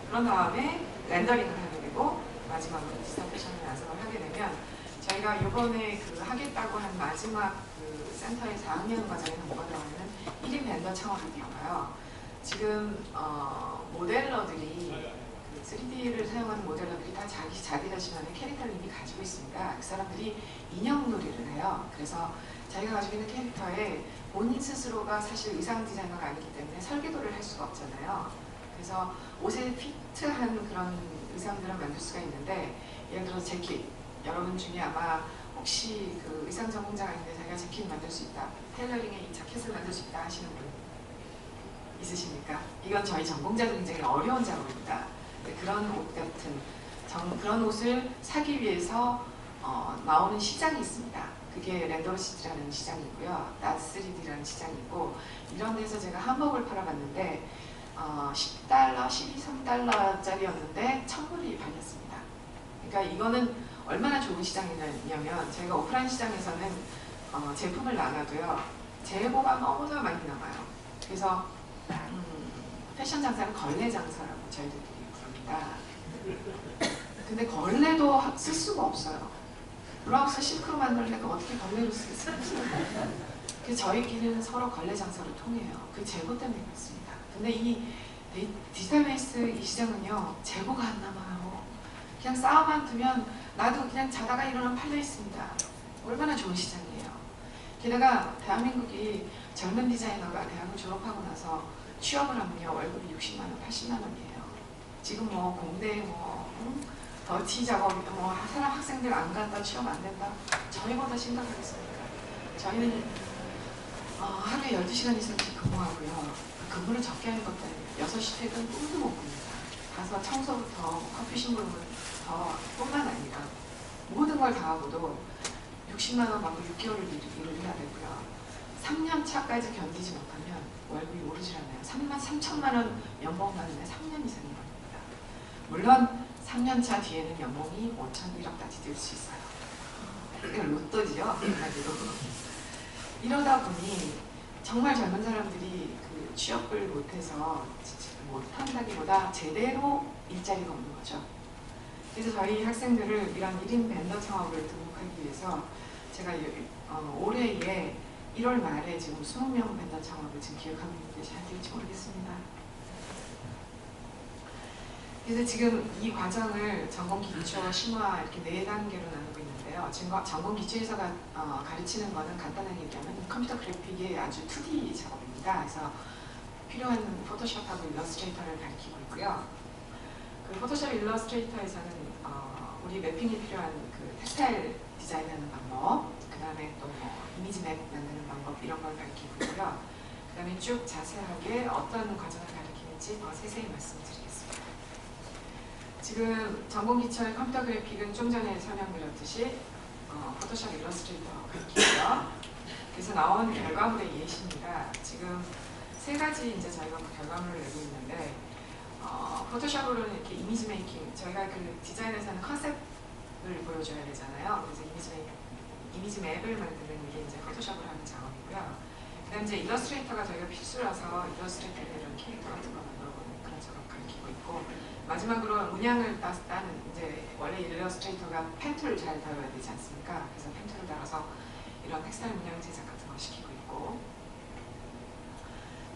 그런 다음에 렌더링을 하게 되고 마지막으로 디지털 패션을 완성을 하게 되면 저희가 이번에 그 하겠다고 한 마지막 그 센터의 4학년 과정에는 뭐가 들어가냐면 1인 벤더 창업이 들어가요. 지금 모델러들이 3D를 사용하는 모델러들이 다 자기 자신만의 캐릭터를 이미 가지고 있습니다. 그 사람들이 인형놀이를 해요. 그래서 자기가 가지고 있는 캐릭터에 본인 스스로가 사실 의상 디자이너가 아니기 때문에 설계도를 할 수가 없잖아요. 그래서 옷에 피트한 그런 의상들을 만들 수가 있는데 예를 들어서 재킷, 여러분 중에 아마 혹시 그 의상 전공자가 있는데 자기가 재킷 만들 수 있다, 테일러링에 이 자켓을 만들 수 있다 하시는 분 있으십니까? 이건 저희 전공자들 굉장히 어려운 작업입니다. 그런 옷 같은 그런 옷을 사기 위해서 나오는 시장이 있습니다. 그게 랜더시티라는 시장이고요. 낫3D라는 시장이 있고 이런 데서 제가 한복을 팔아봤는데 10달러, 12, 3달러짜리였는데 1,000불이 팔렸습니다. 그러니까 이거는 얼마나 좋은 시장이냐면 저희가 오프라인 시장에서는 제품을 나눠도요. 재고가 너무나 많이 남아요. 그래서 패션 장사는 걸레 장사라고 저희들이 부릅니다. 근데 걸레도 쓸 수가 없어요. 브라우스 실크로 만들려면 어떻게 걸레로 쓸 수 있어요? 그래서 저희끼리는 서로 걸레 장사로 통해요. 그 재고 때문에 그렇습니다. 근데 이 디지털 베이스 이 시장은요. 재고가 안 남아요. 그냥 쌓아만 두면 나도 그냥 자다가 일어나면 팔려 있습니다. 얼마나 좋은 시장이에요. 게다가 대한민국이 젊은 디자이너가 대학을 졸업하고 나서 취업을 하면요. 월급이 60만 원, 80만 원이에요. 지금 뭐 공대 더티 작업, 사람 학생들 안 간다, 취업 안 된다. 저희보다 심각하겠습니까? 저희는 하루에 12시간 이상씩 근무하고요. 근무를 적게 하는 것도 아니에요. 6시 퇴근 꿈도 못 꿉니다. 가서 청소부터 커피 심부름부터 뿐만 아니라 모든 걸 다 하고도 60만 원 받고 6개월을 일을 해야 되고요. 3년 차까지 견디지 못하면 월급이 오르질 않아요. 3천만 원 연봉 받는데 3년 이상이 걸립니다. 물론 3년 차 뒤에는 연봉이 5천, 1억까지 뛸 수 있어요. 그냥 로또지요. 한마디로. 이러다 보니 정말 젊은 사람들이 그 취업을 못해서 못한다기보다 제대로 일자리가 없는 거죠. 그래서 저희 학생들을 이런 1인 벤더 창업을 등록하기 위해서 제가 올해에 1월 말에 지금 20명 벤더 창업을 지금 기획하고 있는데 잘 될지 모르겠습니다. 그래서 지금 이 과정을 전공 기초, 심화 이렇게 4단계로 나누고 있는데요. 전공 기초에서 가르치는 거는 간단하게 얘기하면 컴퓨터 그래픽의 아주 2D 작업입니다. 그래서 필요한 포토샵하고 일러스트레이터를 가르치고 있고요. 그 포토샵 일러스트레이터에서는 우리 매핑이 필요한 그 텍스타일 디자인하는 방법, 그 다음에 또 이미지 맵 만드는 방법 이런 걸 가르치고 있고요. 그 다음에 쭉 자세하게 어떤 과정을 가르치는지 더 세세히 말씀드리겠습니다. 지금 전공 기초의 컴퓨터 그래픽은 좀 전에 설명드렸듯이 포토샵 일러스트레이터 가르치고요. 그래서 나온 결과물의 예시입니다. 지금 3가지 이제 저희가 결과물을 내고 있는데 포토샵으로는 이렇게 이미지 메이킹, 저희가 그 디자인에서는 컨셉을 보여줘야 되잖아요. 그래서 이미지 맵을 만드는 게 이제 포토샵으로 하는 작업이고요. 그다음 이제 일러스트레이터가 저희가 필수라서 일러스트레이터에 이런 캐릭터 같은 거 만들어보는 그런 작업 가르치고 있고, 마지막으로 문양을 따는 이제 원래 일러스트레이터가 펜툴을 잘 다뤄야 되지 않습니까? 그래서 펜툴을 달아서 이런 텍스타일 문양 제작 같은 거 시키고 있고,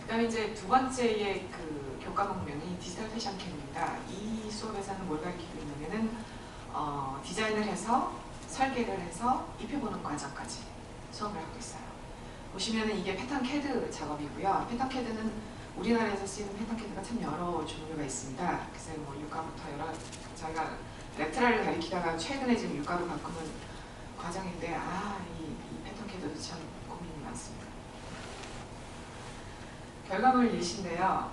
그다음에 이제 2번째의 그 교과 목명이 디지털 패션 캠입니다. 이 수업에서는 뭘 가르치고 있냐면은 디자인을 해서 설계를 해서 입혀보는 과정까지 수업을 하고 있어요. 보시면은 이게 패턴 캐드 작업이고요. 패턴 캐드는 우리나라에서 쓰이는 패턴 캐드가 참 여러 종류가 있습니다. 그래서 뭐 유가부터 저희가 렉트라를 가리키다가 최근에 지금 유가로 바꾸는 과정인데 이 패턴 캐드도 참 고민이 많습니다. 결과물 예시인데요.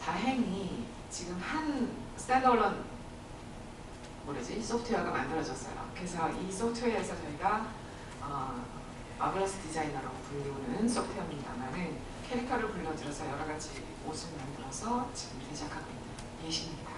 다행히 지금 한 스탠드얼론 소프트웨어가 만들어졌어요. 그래서 이 소프트웨어에서 저희가 마블러스 디자이너라고 불리우는 소프트웨어입니다만은 캐릭터를 불러들여서 여러 가지 옷을 만들어서 지금 제작하고 있는 예시입니다.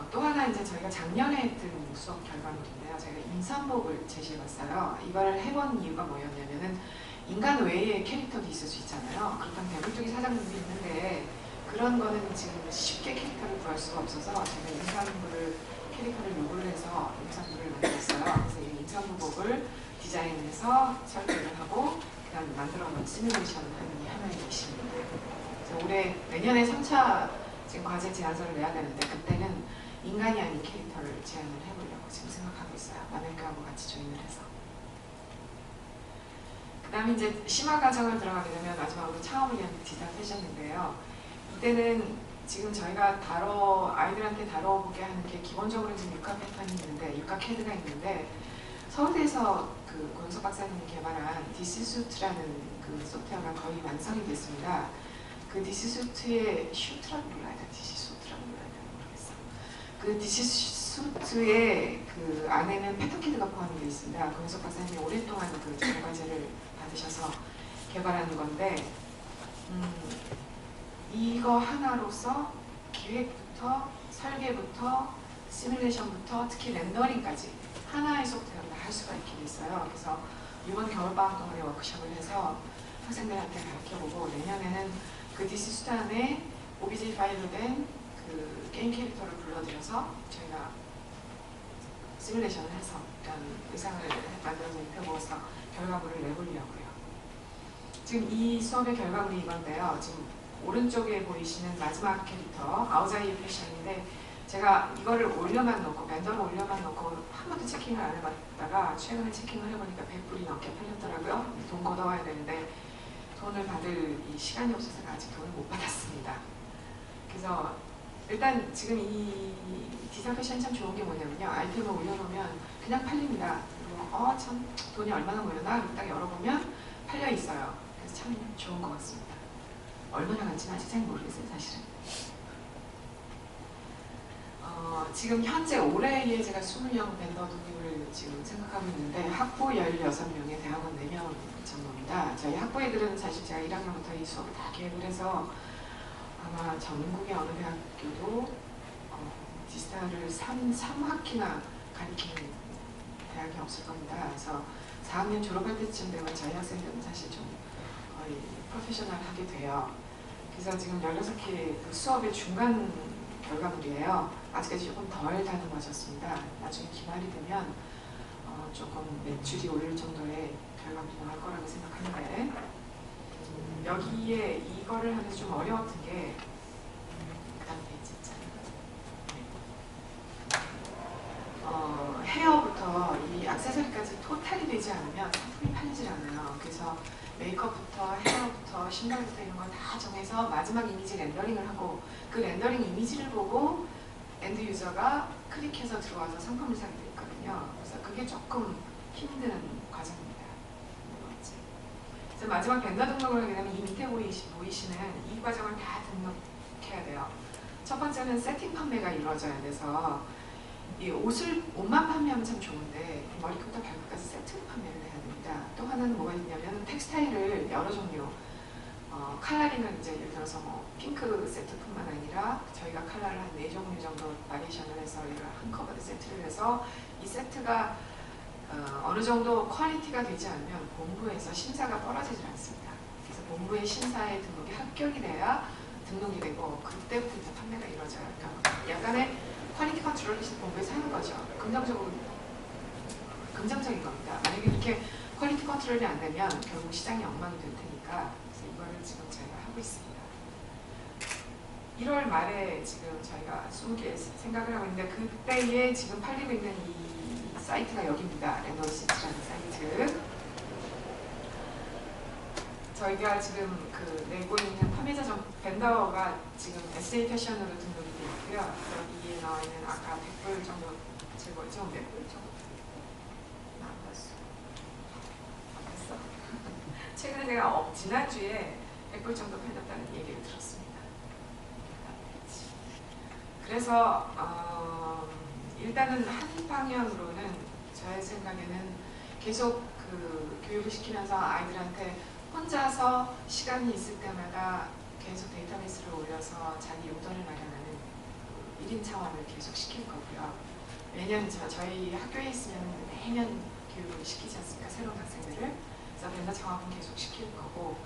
또 하나 이제 저희가 작년에 했던 수업 결과물인데요. 저희가 임산복을 제시해봤어요. 이걸 해본 이유가 뭐였냐면은 인간 외의 캐릭터도 있을 수 있잖아요. 그렇다면 배불뚝이 사장님도 있는데 그런 거는 지금 쉽게 캐릭터를 구할 수가 없어서 제가 임산부를 캐릭터를 요구를 해서 임산부를 만들었어요. 그래서 이 임산부복을 디자인해서 설계를 하고 그다음 만들어놓은 시뮬레이션을 하는 이 하나의 예시입니다. 그래서 내년에 3차 지금 과제 제안서를 내야 되는데 그때는 인간이 아닌 캐릭터를 제안을 해보려고 지금 생각하고 있어요. 마늘가하고 같이 조인을 해서. 그 다음에 이제 심화 과정을 들어가게 되면 마지막으로 창업을 위한 디지털 패션인데요. 이때는 지금 저희가 아이들한테 다뤄보게 하는 게 기본적으로 지금 육가 패턴이 있는데, 육가 캐드가 있는데, 서울대에서 그 고영석 박사님이 개발한 디스수트라는 그 소프트웨어가 거의 완성이 됐습니다. 그 디스수트의 슈트라고 불러야 돼, 디스수트라고 불러야 되나 모르겠어. 그 디스수트 수트의 그 안에는 패턴키드가 포함되어 있습니다. 권석 박사님이 오랫동안 그 전과제를 받으셔서 개발하는 건데 이거 하나로서 기획부터 설계부터 시뮬레이션부터 특히 렌더링까지 하나의 소프트웨어로 할 수가 있게 돼 있어요. 그래서 이번 겨울방학 동안에 워크숍을 해서 학생들한테 가르쳐보고 내년에는 그 DC 수단에 OBJ 파일로 된 그 게임 캐릭터를 불러들여서 저희가 시뮬레이션을 해서 약간 의상을 만들어서 입혀보아서 결과물을 내보려고요. 지금 이 수업의 결과물이 이건데요. 지금 오른쪽에 보이시는 마지막 캐릭터 아우자이 패션인데 제가 이거를 올려만 놓고 밴더로 올려만 놓고 한 번도 체킹을 안 해봤다가 최근에 체킹을 해보니까 100불이 넘게 팔렸더라고요. 돈 걷어와야 되는데 돈을 받을 이 시간이 없어서 아직 돈을 못 받았습니다. 그래서 일단 지금 이 디지털 패션이 참 좋은 게 뭐냐면요. 아이템을 올려놓으면 그냥 팔립니다. 그리고 참 돈이 얼마나 모였나 딱 열어보면 팔려 있어요. 그래서 참 좋은 것 같습니다. 얼마나 간지는 아직 잘 모르겠어요, 사실은. 지금 현재 올해에 제가 20명 밴더 독립을 지금 생각하고 있는데 학부 16명에 대학원 4명 정도입니다. 저희 학부 애들은 사실 제가 1학년부터 이 수업을 다 계획을 해서 아마 전국의 어느 대학교도 디지털을 3학기나 가리키는 대학이 없을 겁니다. 그래서 4학년 졸업할 때쯤 되면 저희 학생들은 사실 좀 거의 프로페셔널하게 돼요. 그래서 지금 16개 그 수업의 중간 결과물이에요. 아직까지 조금 덜 다듬어졌습니다. 나중에 기말이 되면 조금 매출이 오를 정도의 결과물이 나올 거라고 생각하는데 여기에 이거를 하면서 좀 어려웠던 게 그다음 페이지 있잖아요. 헤어부터 이 액세서리까지 토탈이 되지 않으면 상품이 팔리질 않아요. 그래서 메이크업부터 헤어부터 신발부터 이런 걸 다 정해서 마지막 이미지 렌더링을 하고 그 렌더링 이미지를 보고 엔드 유저가 클릭해서 들어와서 상품을 사게 돼 있거든요. 그래서 그게 조금 힘든 과정입니다. 그래서 마지막 밴더 등록을 하게 되면 이 밑에 보이시는 이 과정을 다 등록해야 돼요. 첫 번째는 세팅 판매가 이루어져야 돼서 이 옷만 판매하면 참 좋은데 머리부터 발끝까지 세트 판매를 해야 됩니다. 또 하나는 뭐가 있냐면 텍스타일을 여러 종류 컬러링은 이제 예를 들어서 뭐 핑크 세트뿐만 아니라 저희가 컬러를 한 4종류 정도 바리에이션을 해서 이걸 한꺼번에 세트를 해서 이 세트가 어느 정도 퀄리티가 되지 않으면 본부에서 심사가 떨어지질 않습니다. 그래서 본부의 심사에 등록이 합격이 돼야 등록이 되고 그때부터 이제 판매가 이루어져요. 그러니까 약간의 퀄리티 컨트롤을 본부에서 하는 거죠. 긍정적인 겁니다. 만약에 이렇게 퀄리티 컨트롤이 안 되면 결국 시장이 엉망이 될 테니까 그래서 이거를 지금 저희가 하고 있습니다. 1월 말에 지금 저희가 20개 생각을 하고 있는데 그때에 지금 팔리고 있는 이 사이트가 여기입니다. 렌더시티라는 사이트. 저희가 지금 그 내고 있는 판매자 밴더가 지금 SA 패션으로 등록이 되어 있고요. 여기에 나와 있는 아까 100불 정도 재고죠. 100불 정도. 안 봤어. 최근에 제가 지난주에 100불 정도 팔렸다는 얘기를 들었습니다. 그래서 일단은 한 방향으로는 저의 생각에는 계속 그 교육을 시키면서 아이들한테 혼자서 시간이 있을 때마다 계속 데이터베이스를 올려서 자기 용돈을 마련하는 1인 차원을 계속 시킬 거고요. 매년 저희 학교에 있으면 매년 교육을 시키지 않습니까? 새로운 학생들을. 그래서 밴더 창업은 계속 시킬 거고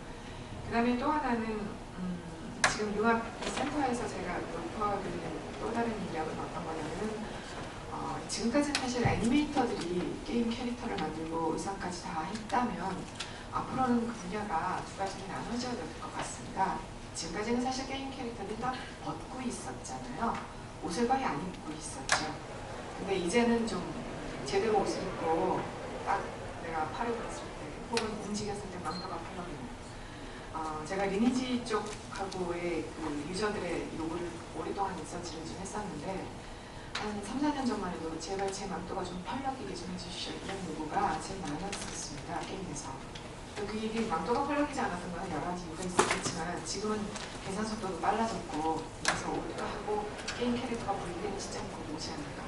그 다음에 또 하나는 지금 융합센터에서 제가 높여드리는 또 다른 인력은 어떤 거냐면은 지금까지는 사실 애니메이터들이 게임 캐릭터를 만들고 의상까지 다 했다면 앞으로는 그 분야가 두 가지로 나눠져야 될 것 같습니다. 지금까지는 사실 게임 캐릭터들이 다 벗고 있었잖아요. 옷을 거의 안 입고 있었죠. 근데 이제는 좀 제대로 옷을 입고 딱 내가 팔을 들었을 때 혹은 움직였을 때 망가가 펄럭이는 제가 리니지 쪽하고의 그 유저들의 요구를 오랫동안 리서치를 좀 했었는데 한 3, 4년 전만 해도 제발 제 망토가 좀 펄럭이게 좀 해주시오 이런 요구가 제일 많았었습니다. 게임에서. 그 얘기 망토가 펄럭이지 않았던 건 여러 가지 이유가 있었겠지만 지금은 계산 속도도 빨라졌고 그래서 올드하고 게임 캐릭터가 분리되는 시점이 곧 오지 않을까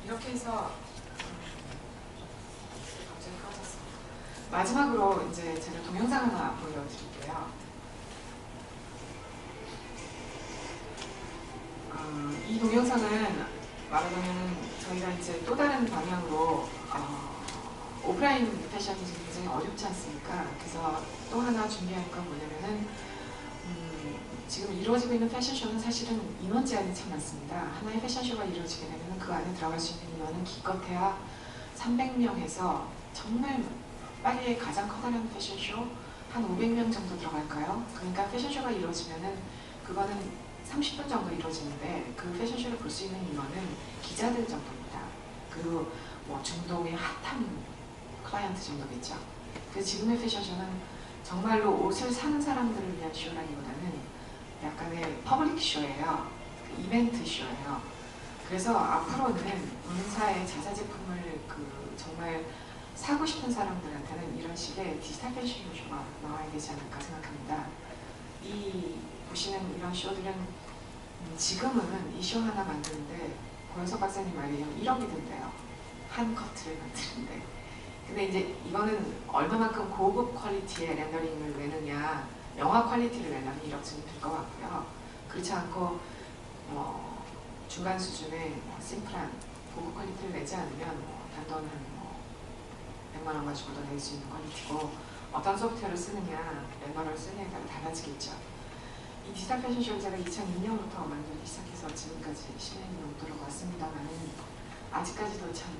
이렇게 해서 갑자기 꺼졌어. 마지막으로 이제 제가 동영상 하나 보여드릴게요. 이 동영상은 말하자면 저희가 이제 또 다른 방향으로 오프라인 패션이 굉장히 어렵지 않습니까? 그래서 또 하나 준비할 건 뭐냐면은 지금 이루어지고 있는 패션쇼는 사실은 인원 제한이 참 많습니다. 하나의 패션쇼가 이루어지게 되면 그 안에 들어갈 수 있는 인원은 기껏해야 300명에서 정말 파리의 가장 커다란 패션쇼 한 500명 정도 들어갈까요? 그러니까 패션쇼가 이루어지면은 그거는 30분 정도 이루어지는데 그 패션쇼를 볼 수 있는 인원은 기자들 정도입니다. 그리고 뭐 중동의 핫한 클라이언트 정도겠죠. 그래서 지금의 패션쇼는 정말로 옷을 사는 사람들을 위한 쇼라기보다는 약간의 퍼블릭 쇼예요. 이벤트 쇼예요. 그래서 앞으로는 본사의 자사제품을 정말 사고 싶은 사람들한테는 이런 식의 디지털 패션쇼가 나와야 되지 않을까 생각합니다. 보시는 이런 쇼들은 지금은 이 쇼 하나 만드는데 고현석 박사님 말이에요. 1억이 든대요. 한 커트를 만드는데. 근데 이제 이거는 얼마만큼 고급 퀄리티의 렌더링을 내느냐, 영화 퀄리티를 내려면 1억쯤 들 것 같고요. 그렇지 않고 중간 수준의 심플한 고급 퀄리티를 내지 않으면 단돈 한 100만 원 가지고도 낼 수 있는 퀄리티고, 어떤 소프트웨어를 쓰느냐, 렌더러를 쓰느냐에 따라 달라지겠죠. 이 디지털 패션쇼를 제가 2002년부터 만들기 시작해서 지금까지 10년이 넘도록 왔습니다만은 아직까지도 참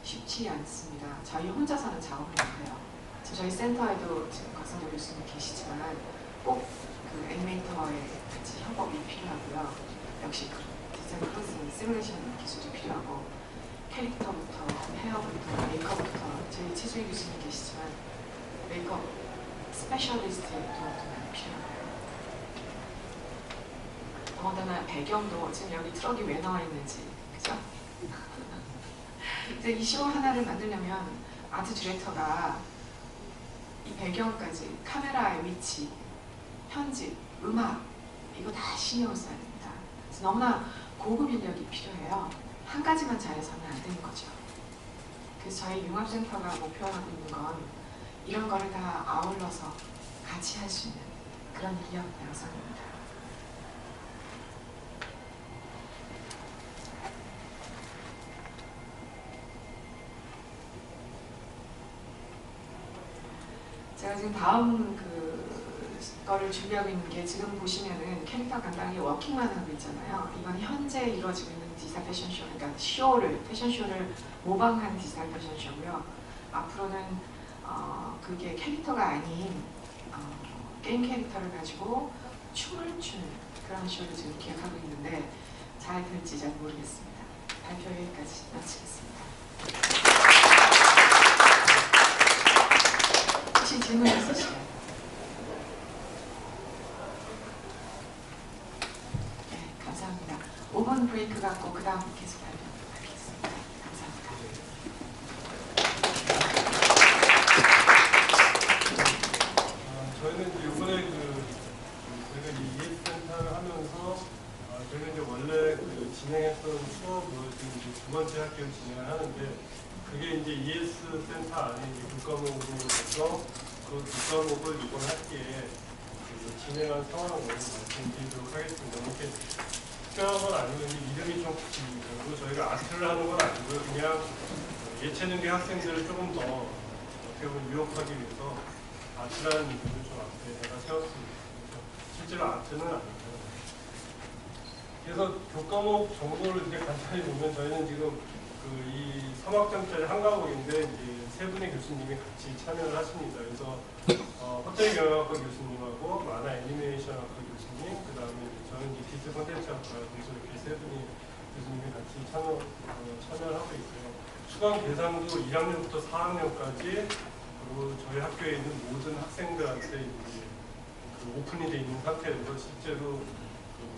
쉽지 않습니다. 저희 혼자서는 작업을 못해요. 저희 센터에도 지금 곽성도 교수님 계시지만 꼭 그 애니메이터의 같이 협업이 필요하고요. 역시 디자인 프로세싱, 시뮬레이션 기술이 필요하고, 캐릭터부터 헤어부터 메이크업부터 저희 최주희 교수님 계시지만 메이크업 스페셜리스트의 도움도 많이 필요하고요. 더군다나 배경도 지금 여기 트럭이 왜 나와 있는지, 그죠? 이제 이 쇼 하나를 만들려면 아트 디렉터가 이 배경까지, 카메라의 위치, 편집, 음악, 이거 다 신경을 써야 됩니다. 그래서 너무나 고급 인력이 필요해요. 한 가지만 잘해서는 안 되는 거죠. 그래서 저희 융합센터가 목표하고 있는 건 이런 거를 다 아울러서 같이 할 수 있는 그런 인력 양성입니다. 제가 지금 다음 거를 준비하고 있는 게, 지금 보시면은 캐릭터 간단하게 워킹만 하고 있잖아요. 이건 현재 이루어지고 있는 디지털 패션쇼, 그러니까 패션쇼를 모방한 디지털 패션쇼고요. 앞으로는 그게 캐릭터가 아닌 게임 캐릭터를 가지고 춤을 추는 그런 쇼를 지금 기획하고 있는데 잘 될지 잘 모르겠습니다. 발표 여기까지 마치겠습니다. 혹시 질문 있으시죠? 네, 감사합니다. 5분 브레이크 갖고 그 다음 계속 발표하겠습니다. 감사합니다. 저희는 이번에 저희가 ES 센터를 하면서 저희는 이제 원래 진행했던 수업을 지금 두 번째 학기를 진행을 하는데, 그게 이제 ES 센터 안에 국과목으로서 그 국과목을 이번 학기에 진행한 상황을 말씀드리도록 하겠습니다. 이렇게 특별한 건 아니고 이름이 좀 붙입니다. 그리고 저희가 아트를 하는 건 아니고요. 그냥 예체능계 학생들을 조금 더 어떻게 보면 유혹하기 위해서 아트라는 이름을 좀 앞에다가 세웠습니다. 실제로 아트는 아니고요. 그래서 교과목 정보를 이제 간단히 보면, 저희는 지금 이 3학점짜리 한 과목인데 이제 세 분의 교수님이 같이 참여를 하십니다. 그래서 호텔 경영학과 교수님하고 만화 애니메이션학과 교수님, 그 다음에 저는 이제 디지털 콘텐츠학과, 그래서 이렇게 세 분이 교수님이 같이 참여를 하고 있고요. 수강 대상도 1학년부터 4학년까지, 그리고 저희 학교에 있는 모든 학생들한테 이제 오픈이 되어 있는 상태에서 실제로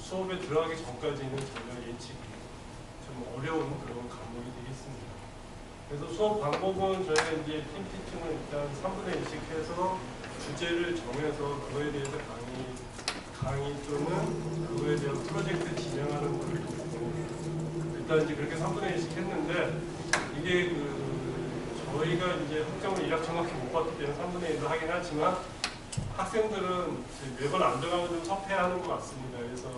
수업에 들어가기 전까지는 전혀 예측이 좀 어려운 그런 과목이 되겠습니다. 그래서 수업 방법은 저희가 이제 팀피팅을 일단 3분의 1씩 해서 주제를 정해서 그거에 대해서 강의 또는 그거에 대한 프로젝트 진행하는 걸 일단 일단 이제 그렇게 3분의 1씩 했는데 이게 저희가 이제 학점을 일학 정확히 못 봤기 때문에 3분의 1로 하긴 하지만 학생들은 매번 안 들어가면 좀 섭해하는 것 같습니다. 그래서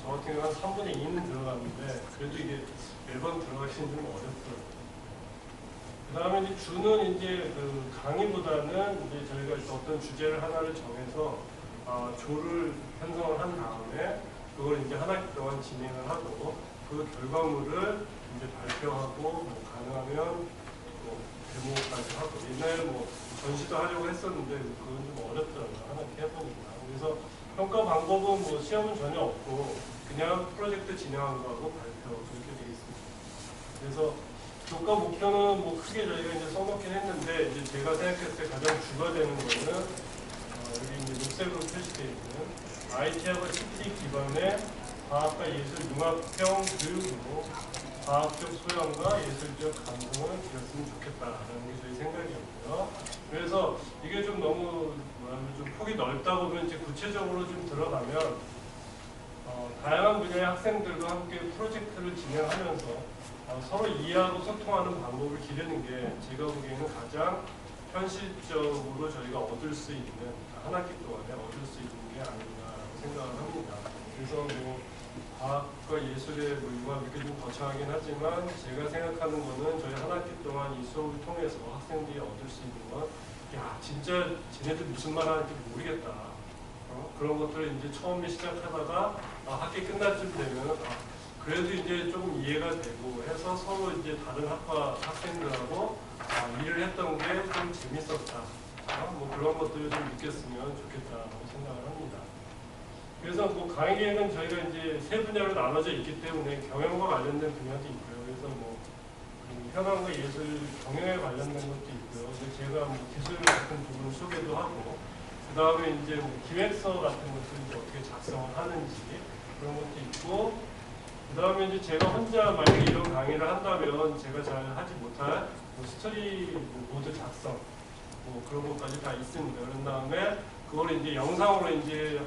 저 같은 경우는 한 3분의 2는 들어갔는데 그래도 이게 매번 들어가시는 좀 어렵더라고요. 그 다음에 이제 주는 이제 강의보다는 이제 저희가 어떤 주제를 하나를 정해서 조를 편성을 한 다음에 그걸 이제 한 학기 동안 진행을 하고 그 결과물을 이제 발표하고 뭐 가능하면 뭐 데모까지 하고 옛날에 뭐 전시도 하려고 했었는데 그건 좀 어렵더라고요. 하나 이렇게 해보니까. 그래서 평가 방법은 뭐 시험은 전혀 없고 그냥 프로젝트 진행한 거하고 발표 그렇게 되어 있습니다. 그래서 교과 목표는 뭐 크게 저희가 이제 써놓긴 했는데 이제 제가 생각했을 때 가장 주가 되는 거는 여기 이제 녹색으로 표시되어 있는 IT하고 CT 기반의 과학과 예술 융합형 교육으로 과학적 소양과 예술적 감동을 드렸으면 좋겠다라는 게 저희 생각이었고요. 그래서 이게 좀 너무 좀 폭이 넓다 보면 이제 구체적으로 좀 들어가면 다양한 분야의 학생들과 함께 프로젝트를 진행하면서 서로 이해하고 소통하는 방법을 기르는 게 제가 보기에는 가장 현실적으로 저희가 얻을 수 있는 한 학기 동안에 얻을 수 있는 게 아닌가라고 생각을 합니다. 그래서 뭐 과학과 예술의 융합 이렇게 좀 거창하긴 하지만 제가 생각하는 거는 저희 한 학기 동안 이 수업을 통해서 학생들이 얻을 수 있는 건 야 진짜 쟤네들 무슨 말 하는지 모르겠다. 그런 것들을 이제 처음에 시작하다가 학기 끝날 쯤 되면 그래도 이제 조금 이해가 되고 해서 서로 이제 다른 학과 학생들하고 일을 했던 게 좀 재밌었다. 뭐 그런 것들을 좀 느꼈으면 좋겠다고 생각을 합니다. 그래서 뭐 강의 계획은 저희가 이제 세 분야로 나눠져 있기 때문에 경영과 관련된 분야도 있고요. 그래서 뭐 현황과 예술 경영에 관련된 것도 있고요. 제가 뭐 기술 같은 부분 소개도 하고 그 다음에 이제 뭐 기획서 같은 것들 이제 어떻게 작성을 하는지 그런 것도 있고 그 다음에 이제 제가 혼자 만약에 이런 강의를 한다면 제가 잘 하지 못할 뭐 스토리 보드 작성 뭐 그런 것까지 다 있습니다. 그런 다음에 그걸 이제 영상으로 이제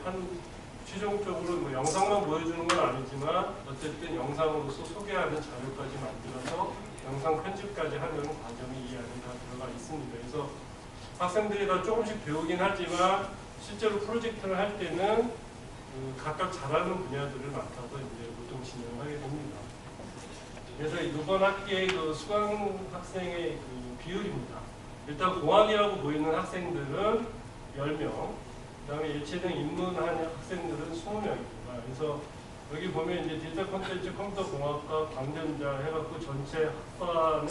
최종적으로 뭐 영상만 보여주는 건 아니지만 어쨌든 영상으로서 소개하는 자료까지 만들어서 영상 편집까지 하는 과정이 이 안에 다 들어가 있습니다. 그래서 학생들이 다 조금씩 배우긴 하지만 실제로 프로젝트를 할 때는 각각 잘하는 분야들을 맡아서 이제 보통 진행을 하게 됩니다. 그래서 이번 학기의 수강 학생의 비율입니다. 일단 공학이라고 보이는 학생들은 10명, 그 다음에 예체능 입문한 학생들은 20명입니다. 그래서 여기 보면 이제 디지털 콘텐츠 컴퓨터 공학과 광전자 해갖고 전체 학과는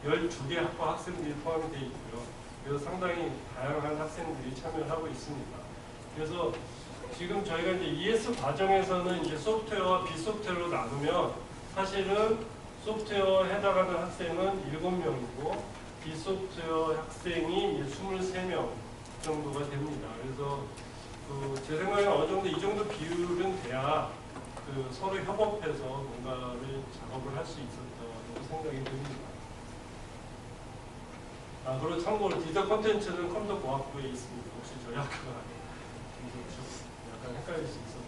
12개 학과 학생들이 포함이 되어 있고요. 그래서 상당히 다양한 학생들이 참여를 하고 있습니다. 그래서 지금 저희가 이제 ES 과정에서는 이제 소프트웨어와 비소프트웨어로 나누면 사실은 소프트웨어에 해당하는 학생은 7명이고 비소프트웨어 학생이 이제 23명 정도가 됩니다. 그래서 제 생각에는 어느 정도 이 정도 비율은 돼야 서로 협업해서 뭔가를 작업을 할 수 있었다고 생각이 듭니다. 그리고 참고로 디지털 콘텐츠는 컴퓨터 공학부에 있습니다. 혹시 저희 학교가 약간 헷갈릴 수 있어서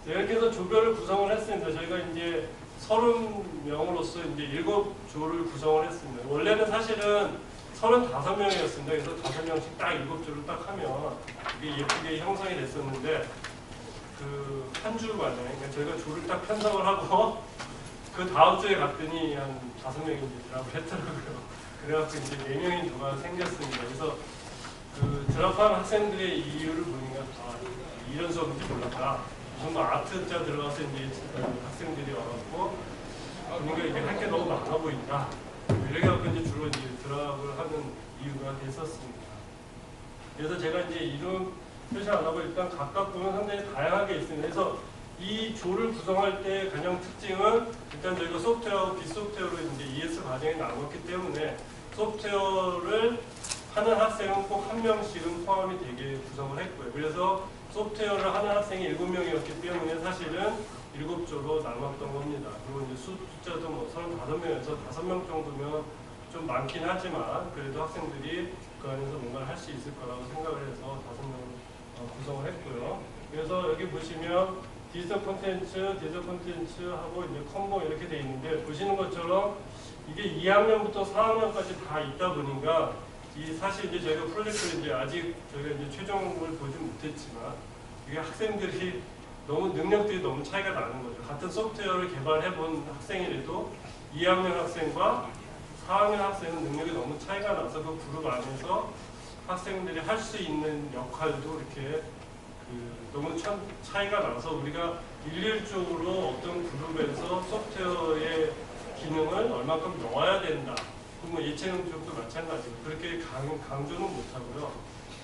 제가 이렇게 해서 조별을 구성을 했습니다. 저희가 이제 30명으로서 이제 7조를 구성을 했습니다. 원래는 사실은 35명이었습니다. 그래서 5명씩 딱 7조를 딱 하면 이게 예쁘게 형성이 됐었는데 한 주 만에 그러니까 저희가 조를 딱 편성을 하고 그 다음 주에 갔더니 한 5명이 이제 드랍을 했더라고요. 그래갖고 이제 4명이 누가 생겼습니다. 그래서 드랍한 학생들의 이유를 보니까 이런 수업인지 몰랐다. 무슨 뭐 아트자 들어가서 이제 학생들이 와갖고 그러니까 이게 할 게 너무 많아 보인다. 이래갖고 이제 주로 이제 드랍을 하는 이유가 됐었습니다. 그래서 제가 이제 이름 표시 안 하고 일단 각각 보면 상당히 다양하게 있습니다. 그래서 이 조를 구성할 때 가장 특징은 일단 저희가 소프트웨어하고 비소프트웨어로 이제 ES 과정에 나눴기 때문에 소프트웨어를 하는 학생은 꼭 한 명씩은 포함이 되게 구성을 했고요. 그래서 소프트웨어를 하는 학생이 7명이었기 때문에 사실은 7조로 나눴던 겁니다. 그리고 이제 숫자도 뭐 35명에서 5명 정도면 좀 많긴 하지만 그래도 학생들이 그 안에서 뭔가를 할 수 있을 거라고 생각을 해서 5명을 구성을 했고요. 그래서 여기 보시면 디지털 콘텐츠하고 이제 컴보 이렇게 돼 있는데 보시는 것처럼 이게 2학년부터 4학년까지 다 있다 보니까 이 사실 이제 저희가 프로젝트를 이제 아직 저희가 이제 최종을 보지 못했지만 이게 학생들이 너무 능력들이 너무 차이가 나는 거죠. 같은 소프트웨어를 개발해 본 학생이라도 2학년 학생과 4학년 학생은 능력이 너무 차이가 나서 그 그룹 안에서 학생들이 할 수 있는 역할도 이렇게 너무 차이가 나서 우리가 일률적으로 어떤 그룹에서 소프트웨어의 기능을 얼만큼 넣어야 된다. 그리고 예체능 쪽도 마찬가지고 그렇게 강조는 못하고요.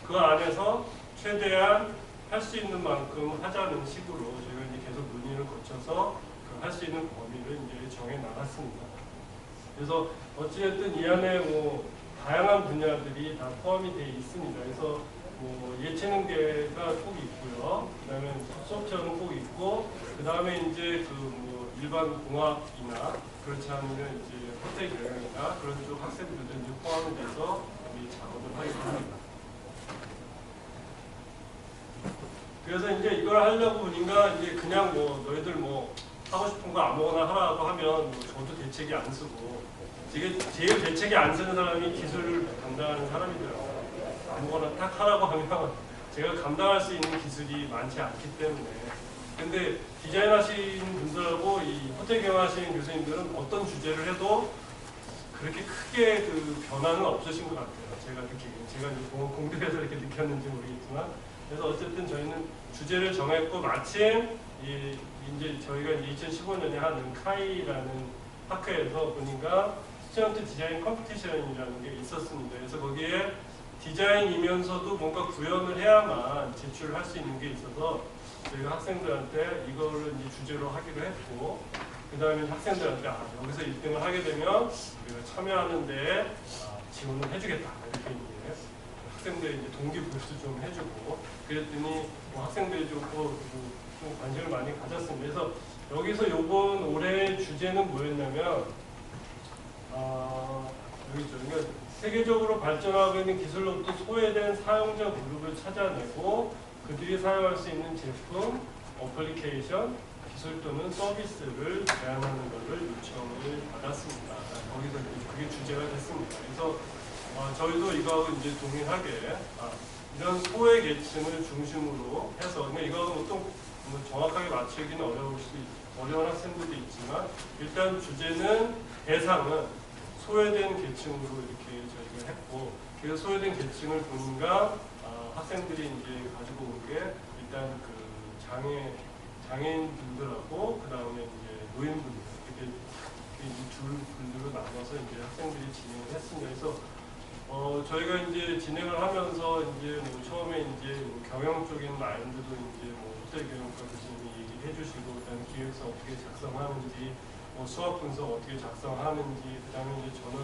그 안에서 최대한 할 수 있는 만큼 하자는 식으로 저희가 이제 계속 논의를 거쳐서 할 수 있는 범위를 이제 정해 나갔습니다. 그래서 어찌됐든 이 안에 뭐 다양한 분야들이 다 포함이 되어 있습니다. 그래서 뭐 예체능계가 꼭 있고요. 그다음에 소프트웨어는 꼭 있고, 그다음에 이제 그 뭐 일반 공학이나 그렇지 않으면 이제 호텔 경영이나 그런 쪽 학생들도 이제 포함이 돼서 우리 작업을 하게 됩니다. 그래서 이제 이걸 하려고 보니까 이제 그냥 뭐 너희들 뭐 하고 싶은 거 아무거나 하라고 하면 뭐 저도 대책이 안 쓰고 제일 대책이 안 쓰는 사람이 기술을 담당하는 사람이더라고요. 아무거나 딱 하라고 하면 제가 감당할 수 있는 기술이 많지 않기 때문에. 근데 디자인 하시는 분들하고 이 호텔 경영하시는 교수님들은 어떤 주제를 해도 그렇게 크게 그 변화는 없으신 것 같아요. 제가 느끼기엔. 제가 공대에서 이렇게 느꼈는지 모르겠지만. 그래서 어쨌든 저희는 주제를 정했고 마침 이제 저희가 2015년에 하는 카이라는 학회에서 보니까 스튜던트 디자인 컴피티션이라는 게 있었습니다. 그래서 거기에 디자인이면서도 뭔가 구현을 해야만 제출을 할 수 있는 게 있어서 저희가 학생들한테 이거를 이제 주제로 하기로 했고, 그 다음에 학생들한테 여기서 1등을 하게 되면 우리가 참여하는데 지원을 해주겠다 이렇게 이제 학생들의 이제 동기부여도 좀 해주고 그랬더니 뭐 학생들이 좀 관심을 많이 가졌습니다. 그래서 여기서 이번 올해의 주제는 뭐였냐면 여기 있죠. 그러니까 세계적으로 발전하고 있는 기술로부터 소외된 사용자 그룹을 찾아내고 그들이 사용할 수 있는 제품, 어플리케이션, 기술 또는 서비스를 제안하는 것을 요청을 받았습니다. 거기서 그게 주제가 됐습니다. 그래서 저희도 이거하고 이제 동일하게 이런 소외 계층을 중심으로 해서, 근데 이거는 보통 뭐 정확하게 맞추기는 어려운 학생들도 있지만 일단 주제는 대상은 소외된 계층으로 이렇게 저희가 했고, 그래서 소외된 계층을 보니까 학생들이 이제 가지고 온 게 일단 그 장애인분들하고 그 다음에 이제 노인분들 이렇게 두 분들로 나눠서 이제 학생들이 진행을 했습니다. 그래서 저희가 이제 진행을 하면서 이제 뭐 처음에 이제 뭐 경영 쪽인 라인들도 이제 뭐 호텔 경영과 교수님이 얘기해 주시고, 그다음에 기획서 어떻게 작성하는지, 뭐 수학 분석 어떻게 작성하는지, 그다음에 이제 저는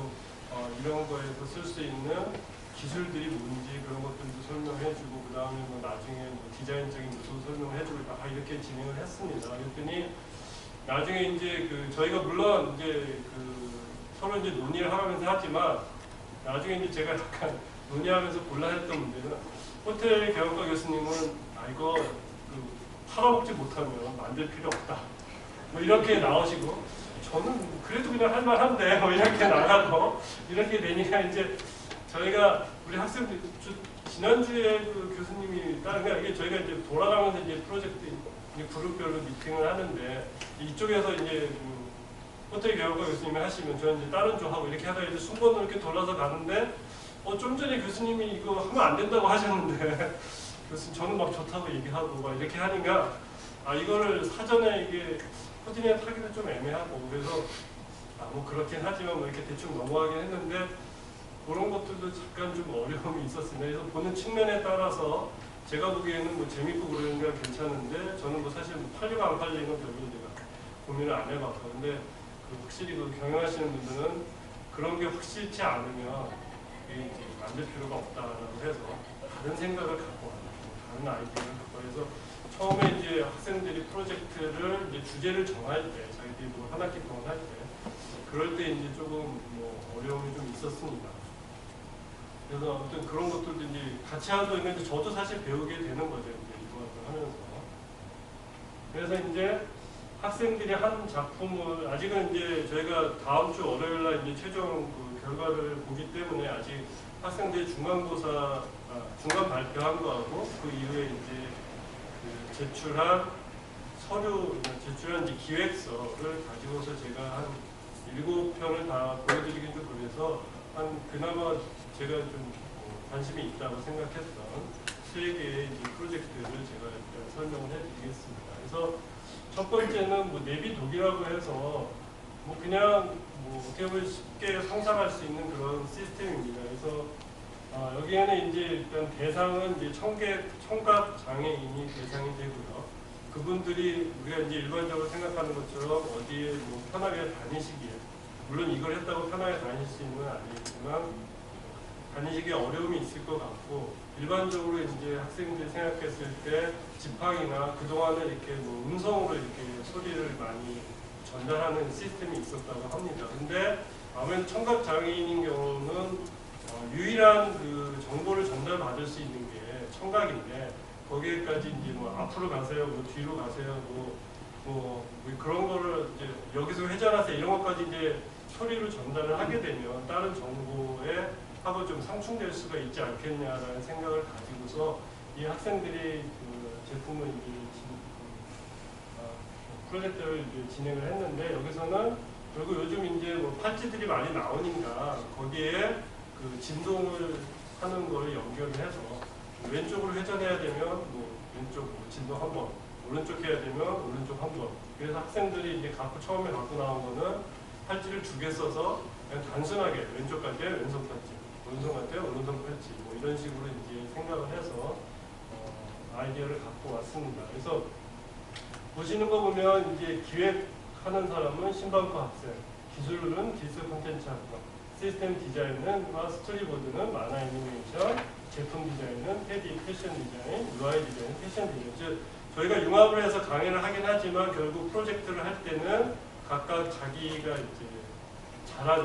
이런 거에서 쓸 수 있는 기술들이 뭔지 그런 것들도 설명해주고, 그 다음에 뭐 나중에 뭐 디자인적인 요소 설명해주고 다 이렇게 진행을 했습니다. 그랬더니 나중에 이제 저희가 물론 이제 서로 이제 논의를 하면서 하지만 나중에 이제 제가 약간 논의하면서 곤란했던 문제는 호텔 경영과 교수님은 이거 팔아먹지 못하면 만들 필요 없다. 뭐 이렇게 나오시고, 저는 그래도 그냥 할만한데 뭐 이렇게 나가고 이렇게 되니까 이제 저희가 우리 학생들 지난주에 그 교수님이 그러니까 이게 저희가 이제 돌아가면서 이제 프로젝트 이제 그룹별로 미팅을 하는데 이쪽에서 이제 호텔 경영과 교수님이 하시면 저는 이제 다른 쪽 하고 이렇게 하다가 이제 순번으로 이렇게 돌아서 가는데 좀 전에 교수님이 이거 하면 안 된다고 하셨는데 교수님 저는 막 좋다고 얘기하고 막 이렇게 하니까 이거를 사전에 이게 코디네이트 하기도 좀 애매하고, 그래서 뭐 그렇긴 하지만 뭐 이렇게 대충 넘어가긴 했는데 그런 것들도 잠깐 좀 어려움이 있었습니다. 그래서 보는 측면에 따라서 제가 보기에는 뭐 재밌고 그러니까 괜찮은데 저는 뭐 사실 팔리고 안 팔리는 건 별로 제가 고민을 안 해봐서, 근데 확실히 경영하시는 분들은 그런 게 확실치 않으면 이제 만들 필요가 없다라고 해서 다른 생각을 갖고 와요. 다른 아이디어를 갖고 와서 처음에 이제 학생들이 프로젝트를 이제 주제를 정할 때, 자기들이 뭐 한 학기 동안 할 때, 그럴 때 이제 조금 뭐 어려움이 좀 있었습니다. 그래서 아무튼 그런 것들도 이제 같이 하다 보니까 저도 사실 배우게 되는 거죠. 이제 이거 하면서. 그래서 이제 학생들이 한 작품을 아직은 이제 저희가 다음 주 월요일 날 이제 최종 그 결과를 보기 때문에 아직 학생들이 중간 발표한 거하고 그 이후에 이제 그 제출한 이제 기획서를 가지고서 제가 한 7편을 다 보여드리긴 좀 그래서 그나마 제가 좀 관심이 있다고 생각했던 3개의 이제 프로젝트를 제가 일단 설명을 해드리겠습니다. 그래서 첫 번째는 뭐 내비독이라고 해서 뭐 그냥 뭐 어떻게 보면 쉽게 상상할 수 있는 그런 시스템입니다. 그래서 여기에는 이제 일단 대상은 이제 청각 장애인이 대상이 되고요. 그분들이 우리가 이제 일반적으로 생각하는 것처럼 어디에 뭐 편하게 다니시기에, 물론 이걸 했다고 편하게 다닐 수 있는 건 아니겠지만 다니시기에 어려움이 있을 것 같고, 일반적으로 이제 학생들이 생각했을 때 지팡이나 그동안에 이렇게 뭐 음성으로 이렇게 소리를 많이 전달하는 시스템이 있었다고 합니다. 근데 아무래도 청각 장애인인 경우는 유일한 그 정보를 전달받을 수 있는 게 청각인데, 거기에까지 이제 뭐 앞으로 가세요, 뭐 뒤로 가세요, 뭐 그런 거를 이제 여기서 회전하세요 이런 것까지 이제 소리로 전달을 하게 되면 다른 정보에 하고 좀 상충될 수가 있지 않겠냐라는 생각을 가지고서 이 학생들이 그 제품을 이제 프로젝트를 이제 진행을 했는데, 여기서는 그리고 요즘 이제 뭐 팔찌들이 많이 나오니까 거기에 그 진동을 하는 걸 연결을 해서 왼쪽으로 회전해야 되면 뭐 왼쪽 진동 한 번, 오른쪽 해야 되면 오른쪽 한 번. 그래서 학생들이 이제 처음에 갖고 나온 거는 팔찌를 2개 써서 그냥 단순하게 왼쪽 갈 때 왼손 팔찌, 오른손 갈 때 오른손 팔찌, 뭐 이런 식으로 이제 생각을 해서 아이디어를 갖고 왔습니다. 그래서 보시는 거 보면 이제 기획하는 사람은 신방과 학생, 기술은 디지털 콘텐츠 학과, 시스템 디자인은 스토리보드는 만화 애니메이션, 제품 디자인은 패디 패션 디자인, UI 디자인, 패션 디자인. 즉 저희가 융합을 해서 강의를 하긴 하지만 결국 프로젝트를 할 때는 각각 자기가 이제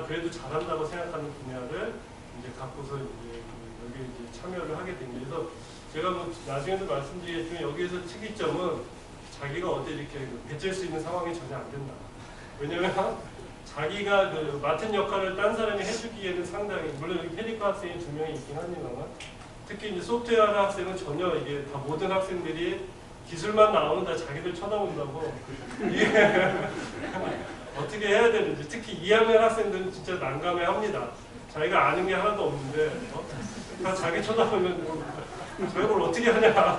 그래도 잘한다고 생각하는 분야를 이제 갖고서 이제 여기 이제 참여를 하게 됩니다. 그래서 제가 뭐 나중에도 말씀드리겠지만 여기에서 특이점은 자기가 어디 이렇게 배칠 수 있는 상황이 전혀 안 된다. 왜냐면 자기가 그 맡은 역할을 딴 사람이 해주기에는 상당히, 물론 여기 페디과 학생이 2명이 있긴 합니다만, 특히 이제 소프트웨어 학생은 전혀 이게 다 모든 학생들이 기술만 나오면 다 자기들 쳐다본다고 이게 어떻게 해야 되는지, 특히 2학년 학생들은 진짜 난감해합니다. 자기가 아는 게 하나도 없는데 다 자기 쳐다보면 저걸 어떻게 하냐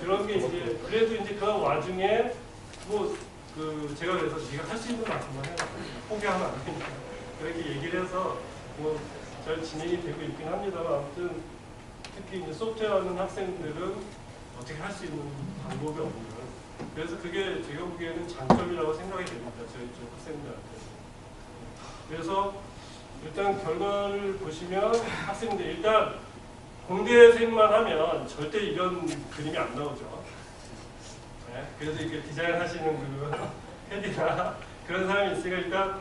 그런 게 이제, 그래도 이제 그 와중에 뭐 제가 그래서 네가 할 수 있는 만큼만 해라, 포기하면 안 되니까 그렇게 얘기를 해서 뭐 잘 진행이 되고 있긴 합니다만, 아무튼 특히 이제 소프트웨어 하는 학생들은 어떻게 할 수 있는 방법이 없는, 그래서 그게 제가 보기에는 장점이라고 생각이 됩니다. 저희 쪽 학생들한테. 그래서 일단 결과를 보시면 학생들 일단 공대생만 하면 절대 이런 그림이 안 나오죠. 네? 그래서 이게 디자인 하시는 그 헤디나 그런 사람이 있으니까 일단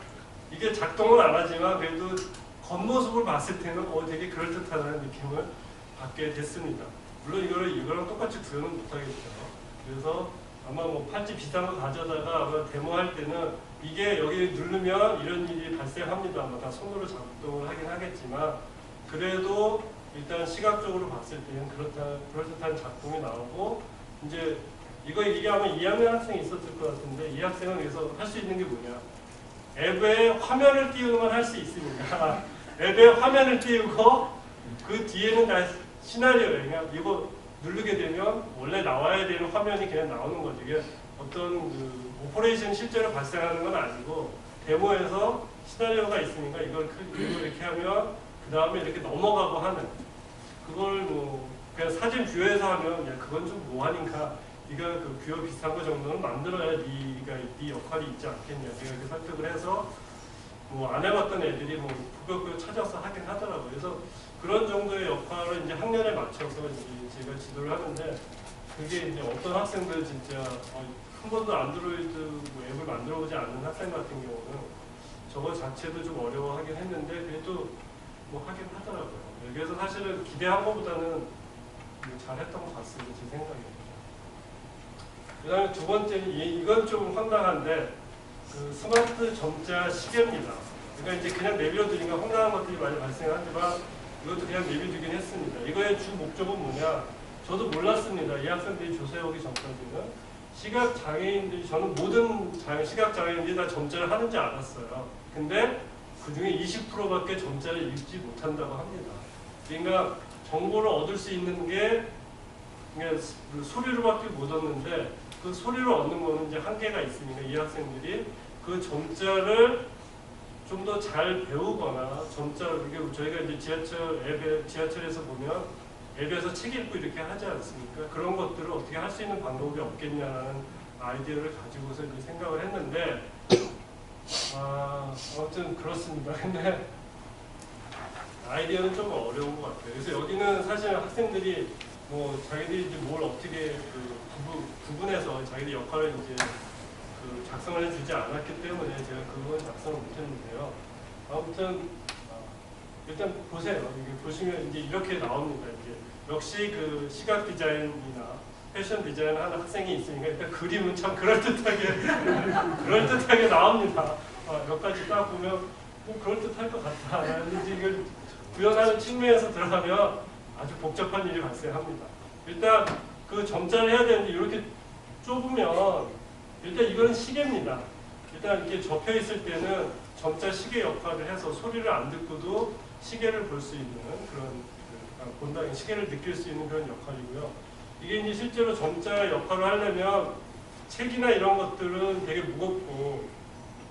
이게 작동은 안 하지만 그래도 겉모습을 봤을 때는 되게 그럴듯하다는 느낌을 받게 됐습니다. 물론 이거랑 똑같이 구현은 못하겠죠. 그래서 아마 뭐 팔찌 비싼 거 가져다가 아마 데모할 때는 이게 여기 누르면 이런 일이 발생합니다. 아마 다 손으로 작동을 하긴 하겠지만, 그래도 일단 시각적으로 봤을 때는 그럴듯한 작동이 나오고, 이제 이게 아마 2학년 학생이 있었을 것 같은데, 이 학생은 그래서 할 수 있는 게 뭐냐, 앱에 화면을 띄우는 건 할 수 있습니다. 앱에 화면을 띄우고 그 뒤에는 다 시나리오예요. 그냥 이거 누르게 되면 원래 나와야 되는 화면이 그냥 나오는 거죠. 이게 어떤 그 오퍼레이션 실제로 발생하는 건 아니고 데모에서 시나리오가 있으니까 이걸 이렇게 하면 그 다음에 이렇게 넘어가고 하는, 그걸 뭐 그냥 사진 뷰에서 하면 야 그건 좀 뭐하니까 네가 그 뷰어 비슷한 거 정도는 만들어야 네 역할이 있지 않겠냐, 제가 이렇게 설득을 해서 뭐 안 해봤던 애들이 뭐 그거 찾아서 하긴 하더라고요. 그래서 그런 정도의 역할을 이제 학년에 맞춰서 이제 제가 지도를 하는데, 그게 이제 어떤 학생들 진짜 한 번도 안드로이드 뭐 앱을 만들어보지 않는 학생 같은 경우는 저거 자체도 좀 어려워하긴 했는데 그래도 뭐 하긴 하더라고요. 그래서 사실은 기대한 것보다는 잘했던 것 같습니다. 제 생각입니다. 그다음에 두 번째는 이건 좀 황당한데 그 스마트 점자 시계입니다. 그러니까 이제 그냥 내버려두니까 황당한 것들이 많이 발생하지만 이것도 그냥 내버려두긴 했습니다. 이거의 주 목적은 뭐냐? 저도 몰랐습니다. 이 학생들이 조사해 오기 전까지는 시각 장애인들이 저는 모든 시각 장애인들이 다 점자를 하는지 알았어요. 근데 그 중에 20%밖에 점자를 읽지 못한다고 합니다. 그러니까 정보를 얻을 수 있는 게 그러니까 소리로밖에 못 얻는데 그 소리로 얻는 거는 이제 한계가 있으니까 이 학생들이 그 점자를 좀 더 잘 배우거나 점자를 이게 저희가 이제 지하철에서 보면 앱에서 책 읽고 이렇게 하지 않습니까? 그런 것들을 어떻게 할 수 있는 방법이 없겠냐는 아이디어를 가지고서 이제 생각을 했는데 아무튼 그렇습니다. 근데 아이디어는 좀 어려운 것 같아요. 그래서 여기는 사실 학생들이 뭐 자기들이 이제 뭘 어떻게 구분해서 자기들 역할을 이제 작성을 해주지 않았기 때문에 제가 그건 작성을 못했는데요. 아무튼 일단 보세요. 이게 보시면 이제 이렇게 나옵니다. 이제 역시 그 시각 디자인이나 패션 디자인 하는 학생이 있으니까 일단 그림은 참 그럴듯하게 나옵니다. 몇 가지 딱 보면 그럴듯할 것 같다. 이제 이걸 구현하는 측면에서 들어가면 아주 복잡한 일이 발생합니다. 일단 그 점자를 해야 되는데 이렇게 좁으면 일단 이거는 시계입니다. 일단 이렇게 접혀 있을 때는 점자 시계 역할을 해서 소리를 안 듣고도 시계를 볼 수 있는 그런 본당 시계를 느낄 수 있는 그런 역할이고요. 이게 이제 실제로 점자 역할을 하려면 책이나 이런 것들은 되게 무겁고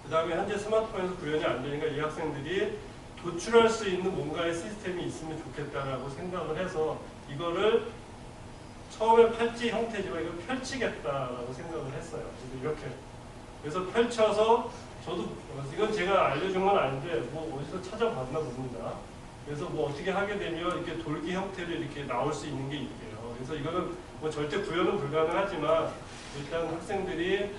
그 다음에 현재 스마트폰에서 구현이 안 되니까 이 학생들이 도출할 수 있는 뭔가의 시스템이 있으면 좋겠다라고 생각을 해서 이거를 처음에 팔찌 형태지만 이걸 펼치겠다라고 생각을 했어요. 이렇게. 그래서 펼쳐서 저도 이건 제가 알려준 건 아닌데 뭐 어디서 찾아봤나 봅니다. 그래서 뭐 어떻게 하게 되면 이렇게 돌기 형태로 이렇게 나올 수 있는 게 있대요. 그래서 이거는 뭐 절대 구현은 불가능하지만 일단 학생들이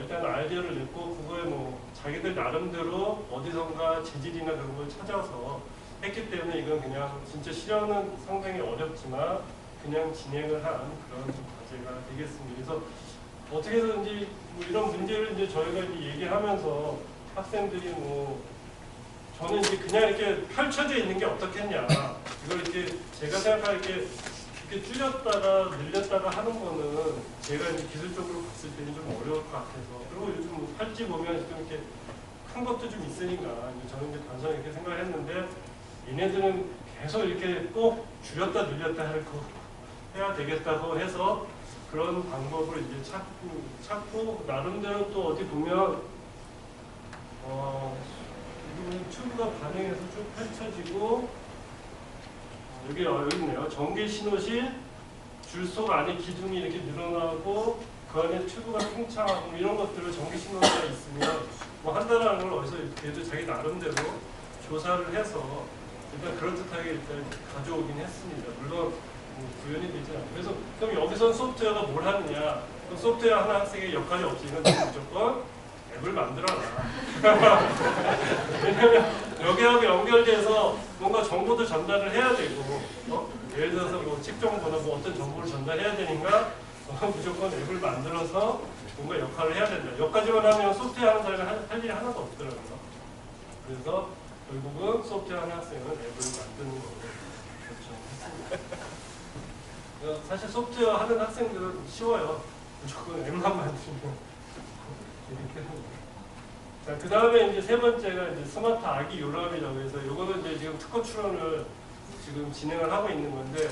일단 아이디어를 냈고 그거에 뭐 자기들 나름대로 어디선가 재질이나 그런 걸 찾아서 했기 때문에 이건 그냥 진짜 실현은 상당히 어렵지만 그냥 진행을 한 그런 과제가 되겠습니다. 그래서 어떻게든지 뭐 이런 문제를 이제 저희가 이제 얘기하면서 학생들이 뭐 저는 이제 그냥 이렇게 펼쳐져 있는 게 어떻겠냐. 이걸 이렇게 제가 생각할 이렇게 줄였다가 늘렸다가 하는 거는 제가 이제 기술적으로 봤을 때는 좀 어려울 것 같아서 그리고 요즘 뭐 팔찌 보면 좀 이렇게 큰 것도 좀 있으니까 이제 저는 이제 단순히 이렇게 생각을 했는데 얘네들은 계속 이렇게 꼭 줄였다 늘렸다 할 거 해야 되겠다고 해서 그런 방법을 이제 찾고 나름대로 또 어디 보면 튜브가 반응해서 쭉 펼쳐지고 여기 있네요. 전기 신호실 줄 속 안에 기둥이 이렇게 늘어나고 그 안에 튜브가 팽창하고 이런 것들을 전기 신호가 있으면 뭐 한다라는 걸 어디서 얘도 자기 나름대로 조사를 해서 일단 그럴듯하게 일단 가져오긴 했습니다. 물론 구현이 되지 않아요. 그래서 그럼 여기서 소프트웨어가 뭘 하느냐? 그럼 소프트웨어 하나 학생의 역할이 없으니까 무조건 앱을 만들어라. 왜냐면 여기하고 연결돼서 뭔가 정보도 전달을 해야 되고 예를 들어서 뭐 직정보나 뭐 어떤 정보를 전달해야 되니까 무조건 앱을 만들어서 뭔가 역할을 해야 된다. 여기까지만 하면 소프트웨어 하는 사람이 할 일이 하나도 없더라고요. 그래서 결국은 소프트웨어 하는 학생은 앱을 만드는 거고 그렇죠. 사실 소프트웨어 하는 학생들은 쉬워요. 무조건 앱만 만들면. 자, 그 다음에 이제 세 번째가 이제 스마트 아기 요람이라고 해서 이거는 이제 지금 특허 출원을 지금 진행을 하고 있는 건데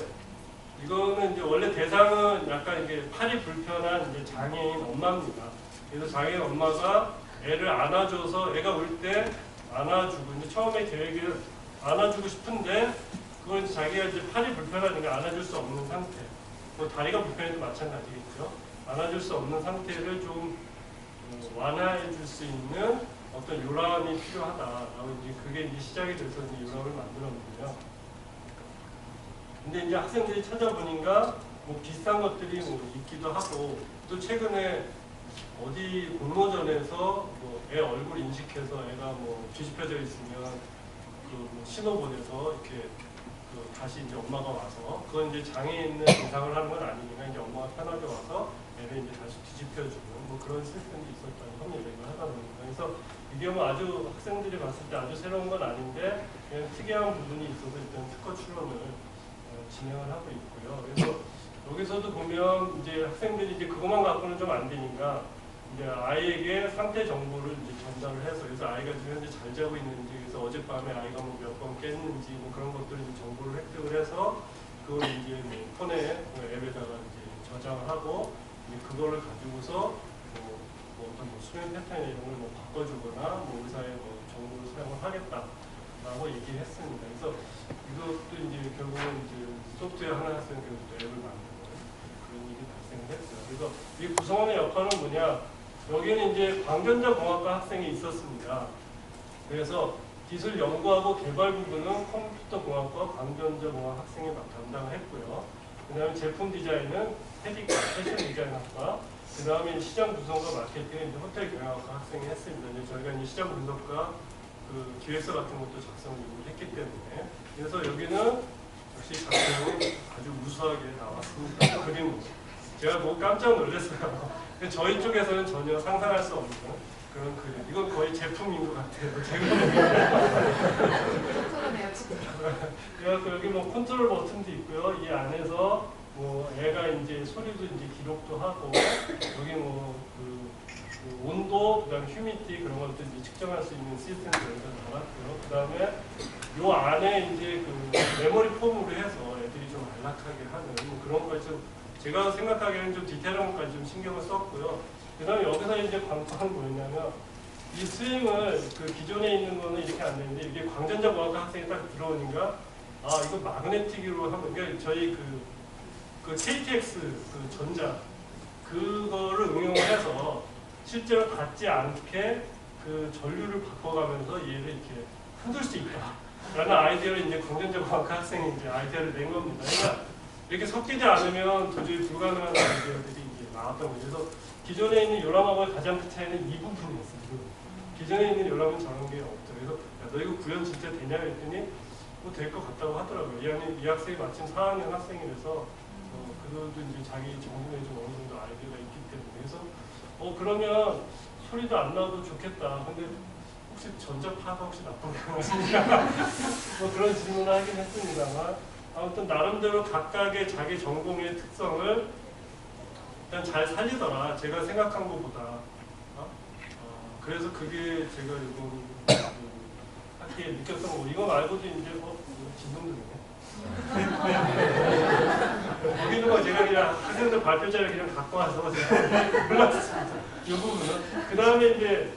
이거는 이제 원래 대상은 약간 이게 팔이 불편한 이제 장애인 엄마입니다. 그래서 장애인 엄마가 애를 안아줘서 애가 울 때 안아주고 이제 처음에 계획은 안아주고 싶은데 그걸 이제 자기가 이제 팔이 불편하니까 안아줄 수 없는 상태. 뭐 다리가 불편해도 마찬가지겠죠. 안아줄 수 없는 상태를 좀 완화해 줄 수 있는 어떤 요람이 필요하다라고 이제 그게 이제 시작이 돼서 이제 요람을 만들었는데요. 근데 이제 학생들이 찾아보니까 뭐 비슷한 것들이 뭐 있기도 하고 또 최근에 어디 공모전에서 뭐 애 얼굴 인식해서 애가 뭐 뒤집혀져 있으면 그뭐 신호 보내서 이렇게 다시 이제 엄마가 와서 그건 이제 장애인을 대상을 하는 건 아니니까 이제 엄마가 편하게 와서 앱에 이제 다시 뒤집혀주는 뭐 그런 시스템도 있었다고 합니다. 이걸 하다 보니까. 그래서 이게 뭐 아주 학생들이 봤을 때 아주 새로운 건 아닌데 그냥 특이한 부분이 있어서 일단 특허 출원을 진행을 하고 있고요. 그래서 여기서도 보면 이제 학생들이 이제 그것만 갖고는 좀 안 되니까 이제 아이에게 상태 정보를 이제 전달을 해서 그래서 아이가 지금 현재 잘 자고 있는지 그래서 어젯밤에 아이가 뭐 몇 번 깼는지 뭐 그런 것들을 이제 정보를 획득을 해서 그걸 이제 뭐 폰에 앱에다가 이제 저장을 하고 이제 그거를 가지고서 뭐 어떤 뭐 수면 패턴 이런 걸 뭐 바꿔주거나 뭐 의사의 뭐 정보를 사용을 하겠다라고 얘기했습니다. 그래서 이것도 이제 결국은 이제 소프트웨어 하나 쓰는 결국 앱을 만드는 그런 일이 발생을 했어요. 그래서 이 구성원의 역할은 뭐냐? 여기는 이제 광전자 공학과 학생이 있었습니다. 그래서 기술 연구하고 개발 부분은 컴퓨터 공학과 광전자 공학 학생이 담당했고요. 그 다음에 제품 디자인은 패디과 패션 디자인학과, 그 다음에 시장 분석과 마케팅은 이제 호텔 경영학과 학생이 했습니다. 이제 저희가 이제 시장 분석과 그 기획서 같은 것도 작성을 했기 때문에 그래서 여기는 역시 작성이 아주 우수하게 나왔습니다. 그림 제가 보고 깜짝 놀랐어요. 저희 쪽에서는 전혀 상상할 수 없는 그런 그림. 이건 거의 제품인 것 같아요. 그래서 여기 뭐 컨트롤 버튼도 있고요. 이 안에서 뭐 애가 이제 소리도 이제 기록도 하고 여기 뭐그 온도, 그다음에 휴미티 그런 것들 이제 측정할 수 있는 시스템도 여기서 나왔고요. 그다음에 요 안에 이제 그 메모리 폼으로 해서 애들이 좀 안락하게 하는 뭐 그런 것까지 좀 제가 생각하기에는 좀 디테일한 것까지 좀 신경을 썼고요. 그다음에 여기서 이제 관건은 뭐였냐면 이 스윙을 그 기존에 있는 거는 이렇게 안 되는데 이게 광전자 공학과 학생이 딱 들어오니까 아 이거 마그네틱으로 하면 그러니까 저희 그 KTX 그 전자 그거를 응용을 해서 실제로 닿지 않게 그 전류를 바꿔가면서 얘를 이렇게 흔들 수 있다 라는 아이디어를 이제 광전자 공학과 학생이 이제 아이디어를 낸 겁니다. 그러니까 이렇게 섞이지 않으면 도저히 불가능한 아이디어들이 이제 나왔던 거죠. 그래서 기존에 있는 요람하고의 가장 큰 차이는 이 부분이었어요. 기존에 있는 요람은 저런 게 없죠. 그래서 야, 너 이거 구현 진짜 되냐 했더니 뭐 될 것 같다고 하더라고요. 이 학생이 마침 4학년 학생이라서 그들도 이제 자기 전공에 좀 어느 정도 아이디어가 있기 때문에 그래서 그러면 소리도 안 나도 좋겠다. 근데 혹시 전자파가 혹시 나쁜 경우가 뭐 그런 질문을 하긴 했습니다만 아무튼 나름대로 각각의 자기 전공의 특성을 일단 잘 살리더라. 제가 생각한 것보다. 그래서 그게 제가 이번 학기에 느꼈던 거고 이거 말고도 이제 진동들이네. 여기는 뭐 제가 그냥 학생들 발표자를 그냥 갖고 와서 제가 몰랐습니다. 이 부분은. 그 다음에 이제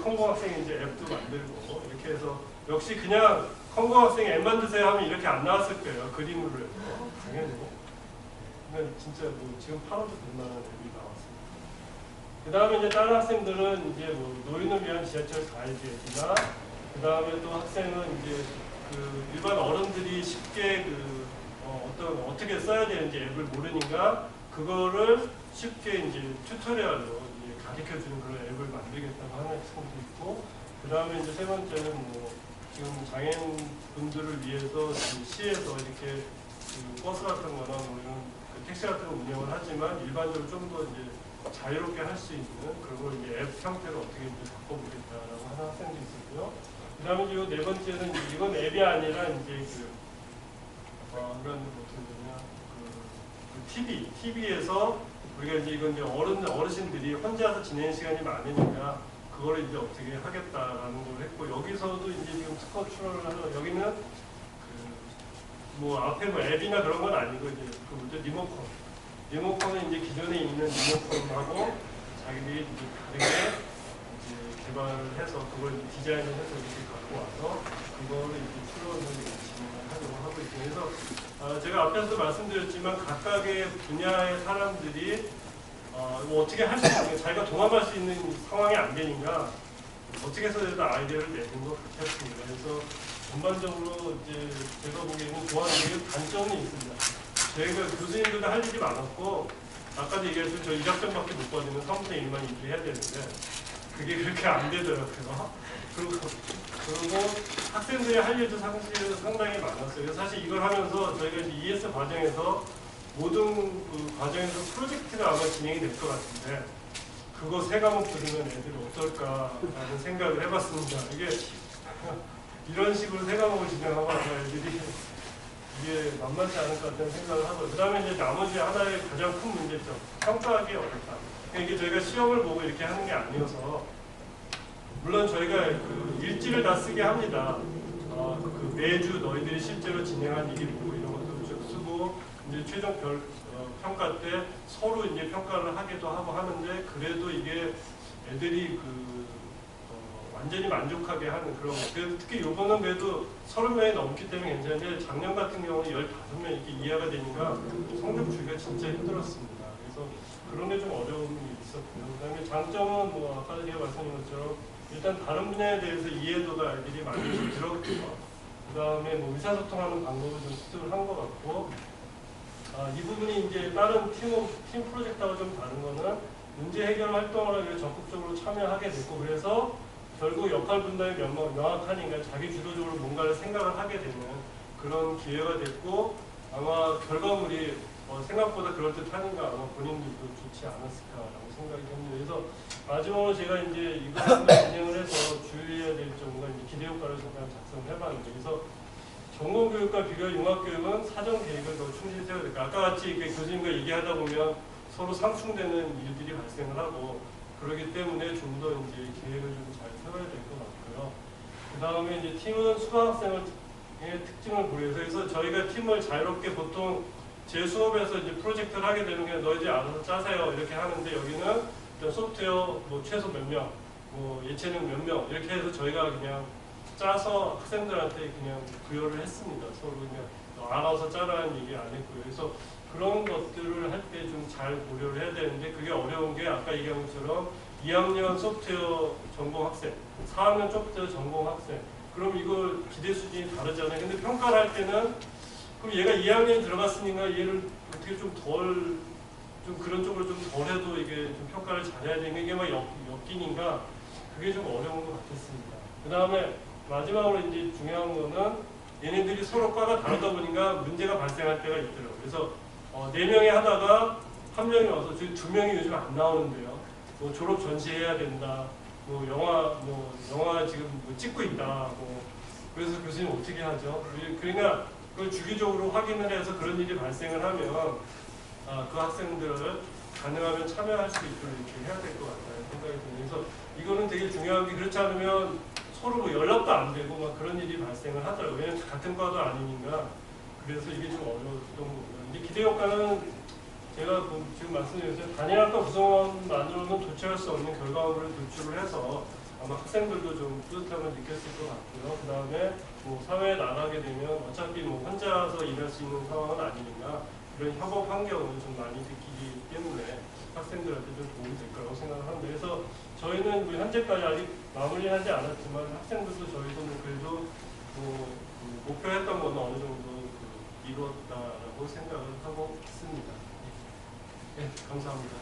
컴공 학생이 이제 앱도 만들고 이렇게 해서 역시 그냥 컴공 학생이 앱 만드세요 하면 이렇게 안 나왔을 거예요. 그림으로 해서. 당연히. 근데 진짜 뭐 지금 팔아도 될 만한 앱이 나왔습니다. 그 다음에 이제 다른 학생들은 이제 뭐 노인을 위한 지하철 가이드나 그 다음에 또 학생은 이제 그 일반 어른들이 쉽게 어떻게 써야 되는지 앱을 모르니까 그거를 쉽게 이제 튜토리얼로 이제 가르쳐주는 그런 앱을 만들겠다고 하는 학생도 있고 그 다음에 이제 세 번째는 뭐 지금 장애인 분들을 위해서 시에서 이렇게 그 버스 같은 거나 뭐 이런 그 택시 같은 거 운영을 하지만 일반적으로 좀 더 이제 자유롭게 할 수 있는 그런 걸 이제 앱 형태로 어떻게 이제 바꿔보겠다라고 하는 학생도 있었고요. 그 다음에 이제 네 번째는 이건 앱이 아니라 이제 그런 TV에서 우리가 이제 이건 이제 어르신들이 혼자서 지내는 시간이 많으니까 그거를 이제 어떻게 하겠다라는 걸 했고 여기서도 이제 지금 특허 출원을 하서 여기는 뭐 앞에 뭐 앱이나 그런 건 아니고 이제 그 뭐죠 리모컨은 이제 기존에 있는 리모컨하고 자기들이 이제 다르게 이제 개발을 해서 그걸 이제 디자인을 해서 이렇게 갖고 와서 그거를 이제 출원을 진행을 하려고 하고 있고 그래서 제가 앞에서도 말씀드렸지만 각각의 분야의 사람들이 뭐 어떻게 할 수 있는 자기가 동감할 수 있는 상황이 안 되니까 어떻게 해서든 아이디어를 내는 것 같았습니다. 그래서 전반적으로 이제 제가 보기에는 좋아하는 게 단점이 있습니다. 저희가 교수님들도 할 일이 많았고 아까도 얘기했듯이 저 1학점밖에 못 받으면 3분의 1만 일을 해야 되는데 그게 그렇게 안 되더라고요. 그리고 학생들이 할 일도 사실 상당히 많았어요. 그래서 사실 이걸 하면서 저희가 이제 ES 과정에서 모든 그 과정에서 프로젝트가 아마 진행이 될 것 같은데 그거 세 과목 들으면 애들이 어떨까라는 생각을 해봤습니다. 이게 이런 식으로 세 과목을 진행하고 애들이 이게 만만치 않을 것 같다는 생각을 하고 그 다음에 이제 나머지 하나의 가장 큰 문제점 평가하기 어렵다. 이게 저희가 시험을 보고 이렇게 하는 게 아니어서 물론 저희가 그 일지를 다 쓰게 합니다. 그 매주 너희들이 실제로 진행한 일이 뭐고 이런 것도 쭉 쓰고 이제 최종 평가 때 서로 이제 평가를 하기도 하고 하는데 그래도 이게 애들이 완전히 만족하게 하는 그런 그래도 특히 요번은 그래도 30명이 넘기 때문에 괜찮은데 작년 같은 경우는 15명 이렇게 이하가 되니까 성적 주기가 진짜 힘들었습니다. 그래서 그런 게 좀 어려움이 있었고요. 그 다음에 장점은 뭐 아까 제가 말씀드린 것처럼 일단 다른 분야에 대해서 이해도가 애들이 많이 들었고요. 그 다음에 뭐 의사소통하는 방법을 좀 습득을 한 것 같고 이 부분이 이제 다른 팀 프로젝트하고 좀 다른 거는 문제 해결 활동을 하기 위해 적극적으로 참여하게 됐고 그래서 결국 역할 분담이 명확하니까 자기 주도적으로 뭔가를 생각을 하게 되는 그런 기회가 됐고 아마 결과물이 생각보다 그럴듯하니까 아마 본인들도 좋지 않았을까라고 생각이 됩니다. 그래서 마지막으로 제가 이제 이걸 진행을 해서 주의해야 될 점과 기대 효과를 잠깐 작성을 해봤는데 그래서 전공교육과 비교 융합교육은 사전 계획을 더 충실히 세워야 될까. 아까 같이 교수님과 얘기하다 보면 서로 상충되는 일들이 발생을 하고 그렇기 때문에 좀 더 이제 계획을 좀 잘 세워야 될 것 같고요. 그 다음에 이제 팀은 수강학생의 특징을 고려해서 그래서 저희가 팀을 자유롭게 보통 제 수업에서 이제 프로젝트를 하게 되는 게 너희들이 알아서 짜세요 이렇게 하는데 여기는 소프트웨어 뭐 최소 몇 명, 뭐 예체능 몇 명 이렇게 해서 저희가 그냥 짜서 학생들한테 그냥 부여를 했습니다. 서로 그냥 알아서 짜라는 얘기 안 했고요. 그래서 그런 것들을 할 때 좀 잘 고려를 해야 되는데 그게 어려운 게 아까 얘기한 것처럼 2학년 소프트웨어 전공 학생, 4학년 소프트웨어 전공 학생 그럼 이거 기대 수준이 다르잖아요. 근데 평가를 할 때는 그럼 얘가 2학년에 들어갔으니까 얘를 어떻게 좀 그런 쪽으로 좀 덜 해도 이게 좀 평가를 잘해야 되는 게 이게 막 엮이니까 그게 좀 어려운 것 같았습니다. 그 다음에 마지막으로 이제 중요한 거는 얘네들이 서로 과가 다르다 보니까 문제가 발생할 때가 있더라고요. 그래서 4명이 하다가 1명이 와서 지금 2명이 요즘 안 나오는데요. 뭐 졸업 전시해야 된다. 뭐 영화 지금 뭐 찍고 있다. 그래서 교수님 어떻게 하죠? 그러니까 그걸 주기적으로 확인을 해서 그런 일이 발생을 하면 그 학생들을 가능하면 참여할 수 있도록 이렇게 해야 될 것 같다는 생각이 듭니다. 그래서 이거는 되게 중요한 게 그렇지 않으면 서로 뭐 연락도 안 되고 막 그런 일이 발생을 하더라고요. 왜냐면 같은 과도 아니니까. 그래서 이게 좀 어려웠던 거고요. 이제 기대 효과는 제가 지금 말씀드렸죠. 단일학과 구성원만으로는 도출할 수 없는 결과물을 도출을 해서 아마 학생들도 좀 뿌듯함을 느꼈을 것 같고요. 그 다음에 뭐 사회에 나가게 되면 어차피 뭐 혼자서 일할 수 있는 상황은 아니니까 이런 협업 환경을 좀 많이 느끼기 때문에 학생들한테 좀 도움이 될 거라고 생각을 합니다. 그래서 저희는 뭐 현재까지 아직 마무리하지 않았지만 학생들도 저희도 뭐 그래도 뭐 목표했던 거는 어느 정도 이루었다라고 생각을 하고 있습니다. 네, 감사합니다.